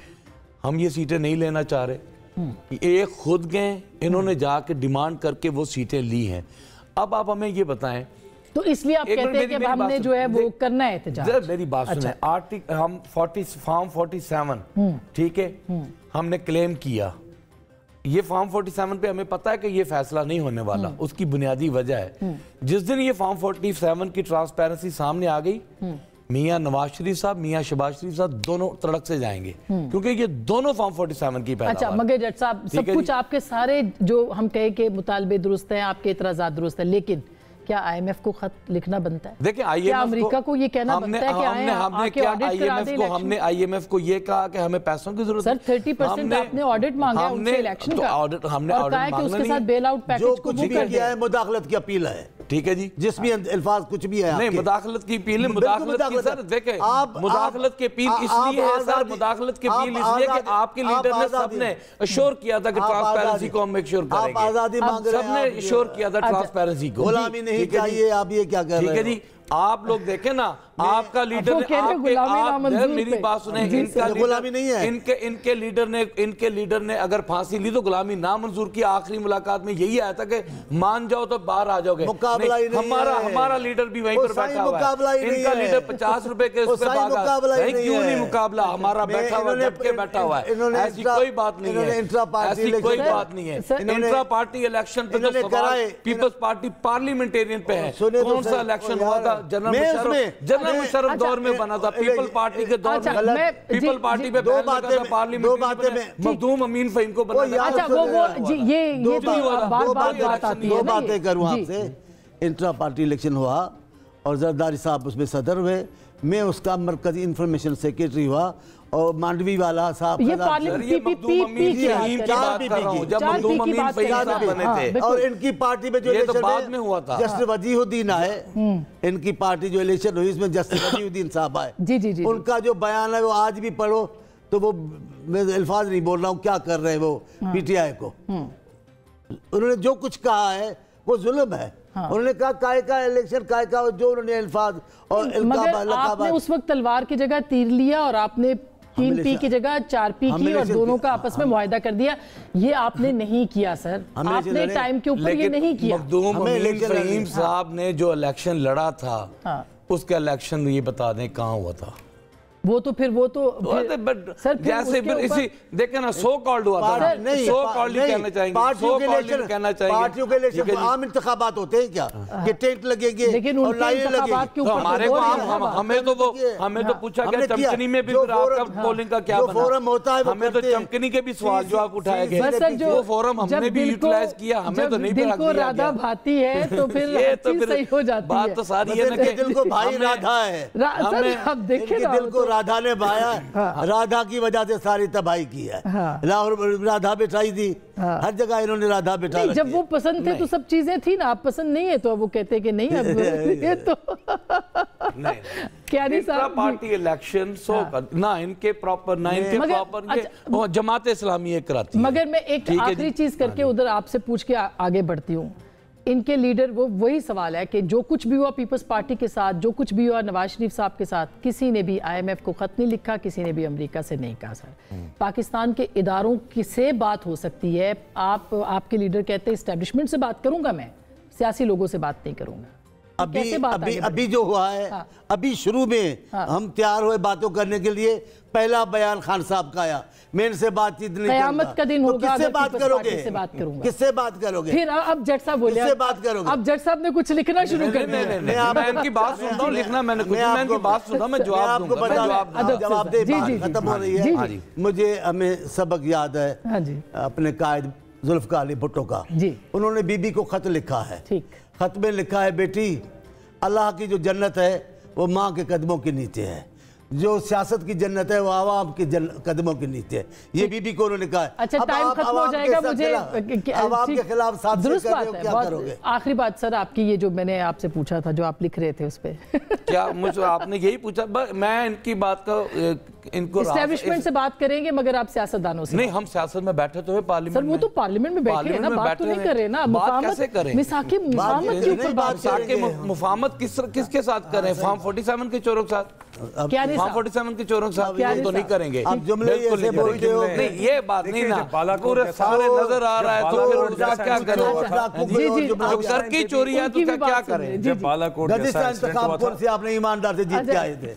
S8: हम ये सीटें नहीं लेना चाह रहे। ये खुद गए, इन्होंने जाके डिमांड करके वो सीटें ली हैं। अब आप हमें ये बताएं,
S5: तो इसलिए आप कहते हैं कि हमने जो है वो करना है एहतजाज।
S8: मेरी बात सुने, आर्टिकल हम फॉर्म 47 ठीक है हमने क्लेम किया। ये फॉर्म 47 पे हमें पता है कि ये फैसला नहीं होने वाला। उसकी बुनियादी वजह है जिस दिन ये फॉर्म 47 की ट्रांसपेरेंसी सामने आ गई, मियां नवाज शरीफ साहब, मियां शहबाज शरीफ साहब दोनों तड़क से जाएंगे, क्योंकि ये दोनों फॉर्म 47 की पैदावार।
S5: अच्छा मगर जज साहब, सब कुछ आपके सारे जो हम कहे कि मुतालबे दुरुस्त हैं, आपके इतराज़ात दुरुस्त है, लेकिन क्या IMF को खत लिखना बनता है?
S8: देखिए
S5: क्या अमेरिका को ये कहना बनता है कि हमने
S8: IMF को ये कहा कि हमें पैसों की जरूरत
S5: है? सर 30% आपने ऑडिट मांगा है उनसे इलेक्शन का,
S8: ऑडिट हमने
S5: और कहा है कि उसके साथ बेल आउट पैकेज को
S6: भी किया है, मुदाखलत की अपील है।
S8: ठीक है जी,
S6: जिसमें अल्फाज कुछ भी है
S8: नहीं, मुदाखलत की अपील, मुदाखलत की सर देखें, मुदाखलत की अपील इसलिए है सर, मुदाखलत की अपील इसलिए कि आपके लीडर ने सबने अश्योर किया था कि ट्रांसपेरेंसी को हम मेक श्योर करेंगे।
S6: आजादी मांग रहे हैं,
S8: सबने अश्योर किया था ट्रांसपेरेंसी को।
S6: गुलामी नहीं चाहिए, आप ये क्या कर रहे हैं?
S8: ठीक है जी, आप लोग देखें ना, आपका लीडर ने मेरी बात सुने, इनका गुलामी नहीं है। इनके लीडर ने अगर फांसी ली तो गुलामी ना मंजूर की। आखिरी मुलाकात में यही आया था कि मान जाओ तो बाहर आ जाओगे। हमारा लीडर भी वहीं पर बैठा हुआ है। इनका लीडर 50 रुपए के उस पर भागा, क्यों नहीं मुकाबला? हमारा बैठा हुआ है, बैठा हुआ है। ऐसी कोई बात नहीं है, ऐसी कोई बात नहीं है। इंट्रा पार्टी इलेक्शन पे तो सवाल पीपल्स पार्टी पार्लियामेंटेरियन पे है। कौन सा इलेक्शन हुआ था? जनरल मुशर्रफ दौर में बना था, पीपल पार्टी के दौर में पीपल पार्टी पे बैन लगा था पार्लियामेंट में, मखदूम अमीन फहीम को बना था।
S5: अच्छा वो जी ये तो बार-बार बात आती है।
S6: दो बातें करूं आपसे। इंट्रा पार्टी इलेक्शन हुआ और जरदारी साहब उसमें सदर हुए, मैं उसका मरकजी इंफॉर्मेशन सेक्रेटरी हुआ और मांडवी वाला साहब और इनकी पार्टी में जो इलेक्शन
S8: बाद में हुआ था,
S6: जस्टिस वजीहुद्दीन आए, इनकी पार्टी जो इलेक्शन हुई इसमें जस्टिस वजीहुद्दीन साहब आए।
S5: जी।
S6: उनका जो बयान है वो आज भी पढ़ो तो वो, मैं अल्फाज नहीं बोल रहा हूँ क्या कर रहे हैं वो PTI को। उन्होंने जो कुछ कहा है वो जुल्म है। उन्होंने कहा काय का इलेक्शन, काय का जो उन्होंने अल्फाज और
S5: आपने उस वक्त तलवार की जगह तीर लिया और आपने 3P की जगह 4P की और दोनों का आपस में मुआहदा कर दिया। ये आपने नहीं किया सर, आपने टाइम के ऊपर ये नहीं किया।
S8: मखदूम अमीन फहीम साहब ने जो इलेक्शन लड़ा था उसका इलेक्शन ये बता दें कहाँ हुआ था?
S5: वो तो सर
S8: जैसे इसी देखे ना, सो कॉल्ड हुआ था, सो कॉल्ड कहना चाहेंगे,
S6: पार्टियों के इलेक्शन आम इंतखाबात होते हैं क्या कि टेंट लगेंगे और लाइनें लगेंगी?
S8: हमारे को हमें तो पूछा गया चमकनी में भी आपका पोलिंग का क्या
S6: फोरम होता है,
S8: हमें तो चमकनी के भी सवाल जवाब उठाए गए। वो फोरम हमने भी यूटिलाइज किया, हमें तो नहीं
S5: राधा भाती है तो फिर सही हो जाती है।
S8: बात तो सारी है ना कि
S6: दिल को भाई राधा है,
S5: आप देखें
S6: राधा ने भाया, राधा की वजह से सारी तबाही की है। राधा बिठाई थी, हर जगह इन्होंने राधा बिठा रखी।
S5: जब वो पसंद थे तो सब चीजें थी ना, आप पसंद नहीं है तो अब वो कहते कि नहीं अब ये तो क्या नहीं साहब
S8: पार्टी इलेक्शन ना इनके प्रॉपर ना इनके प्रॉपर जमात इस्लामी एक कराती है।
S5: मगर मैं एक आखिरी चीज करके उधर आपसे पूछ के आगे बढ़ती हूँ। इनके लीडर वो वही सवाल है कि जो कुछ भी हुआ पीपल्स पार्टी के साथ, जो कुछ भी हुआ नवाज शरीफ साहब के साथ, किसी ने भी IMF को खत नहीं लिखा, किसी ने भी अमेरिका से नहीं कहा। सर पाकिस्तान के इदारों की से बात हो सकती है। आपके लीडर कहते हैं इस्टेब्लिशमेंट से बात करूंगा, मैं सियासी लोगों से बात नहीं करूंगा।
S6: अभी जो हुआ है, अभी शुरू में हम तैयार हुए बातों करने के लिए। पहला बयान खान साहब का आया, मैं इनसे बातचीत नहीं
S5: कयामत का दिन होगा,
S6: किससे बात करोगे? किससे बात करोगे?
S5: फिर अब जट साहब बोले,
S6: किससे बात करोगे?
S5: अब जट साहब ने कुछ लिखना शुरू कर दिया।
S8: मैं इनकी बात सुनता हूं, लिखना मैंने कुछ, मैं इनकी बात सुनता हूं, मैं जवाब दूंगा।
S6: जवाब दे, खत्म हो रही है। मुझे हमें सबक याद है अपने कायद जुल्फकार अली भुट्टो का। उन्होंने बीबी को खत लिखा है। खत में लिखा है, बेटी अल्लाह की जो जन्नत है वो माँ के कदमों के नीचे है, जो सियासत की जन्नत है वो आवाम के कदमों के नीचे है। ये बीबी को उन्होंने कहा है।
S5: अच्छा, टाइम खत्म हो जाएगा, मुझे
S6: आवाम के खिलाफ साथ
S5: दुरुस्त बात है। क्या करोगे? आखिरी बात सर आपकी, ये जो मैंने आपसे पूछा था, जो आप लिख रहे थे उस पे
S8: क्या मुझे आपने यही पूछा? मैं इनकी बात का इनको
S5: एस्टैब्लिशमेंट से बात करेंगे, मगर आप सियासतदानों से
S8: नहीं। हम सियासत में बैठे तो है पार्लियामेंट
S5: सर, वो तो पार्लियामेंट में बैठे हैं ना, बात तो नहीं कर रहे ना।
S8: बात कैसे करें?
S5: मुफाहमत
S8: किसके साथ करें? फॉर्म 47 के चोरों के साथ,
S5: क्या नहीं?
S8: फॉर्म 47 के चोरों के साथ तो नहीं करेंगे।
S6: आप जुमले ऐसे बोलते हो,
S8: नहीं ये बात नहीं ना, पूरे सारे नजर आ रहा है तो फिर उसका क्या करें? जो कर की चोरी है तो उसका क्या करें?
S9: जब बालाकोट
S6: आपने ईमानदार से जीत के आए थे,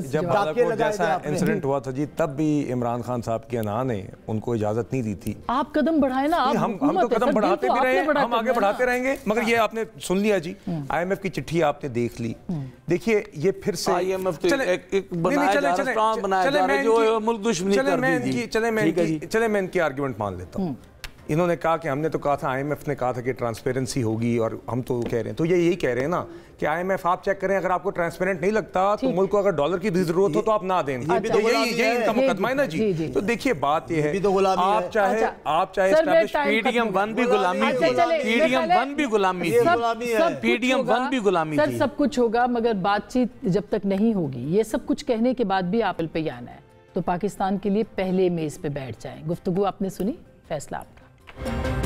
S9: जब बालाकोट जैसा इंसिडेंट हुआ था जी, तब भी इमरान खान साहब की अना ने उनको इजाजत नहीं दी थी।
S5: आप कदम बढ़ाए ना,
S9: हम तो कदम बढ़ाते भी रहे, हम आगे बढ़ाते रहेंगे। मगर ये आपने सुन लिया जी, IMF की चिट्ठी आपने देख ली। देखिए ये फिर से
S8: IMF
S9: चले मैं इनकी आर्गुमेंट मान लेता हूँ। इन्होंने कहा कि हमने तो कहा था, IMF ने कहा था कि ट्रांसपेरेंसी होगी, और हम तो कह रहे हैं, तो ये यही कह रहे हैं ना कि IMF आप चेक करें, अगर आपको ट्रांसपेरेंट नहीं लगता तो मुल्क को अगर डॉलर की जरूरत हो तो आप ना दें। यही इनका मुकदमा है ना जी। तो देखिए बात ये है, आप चाहे
S8: PDM 1 भी गुलामी थी, PDM 1 भी गुलामी थी, PDM 1 भी गुलामी थी।
S5: सब कुछ होगा, मगर बातचीत जब तक नहीं होगी, ये सब कुछ कहने के बाद भी आप पे आना है तो पाकिस्तान के लिए पहले मेज पे बैठ जाएं। गुफ्तगू आपने सुनी, फैसला आपका।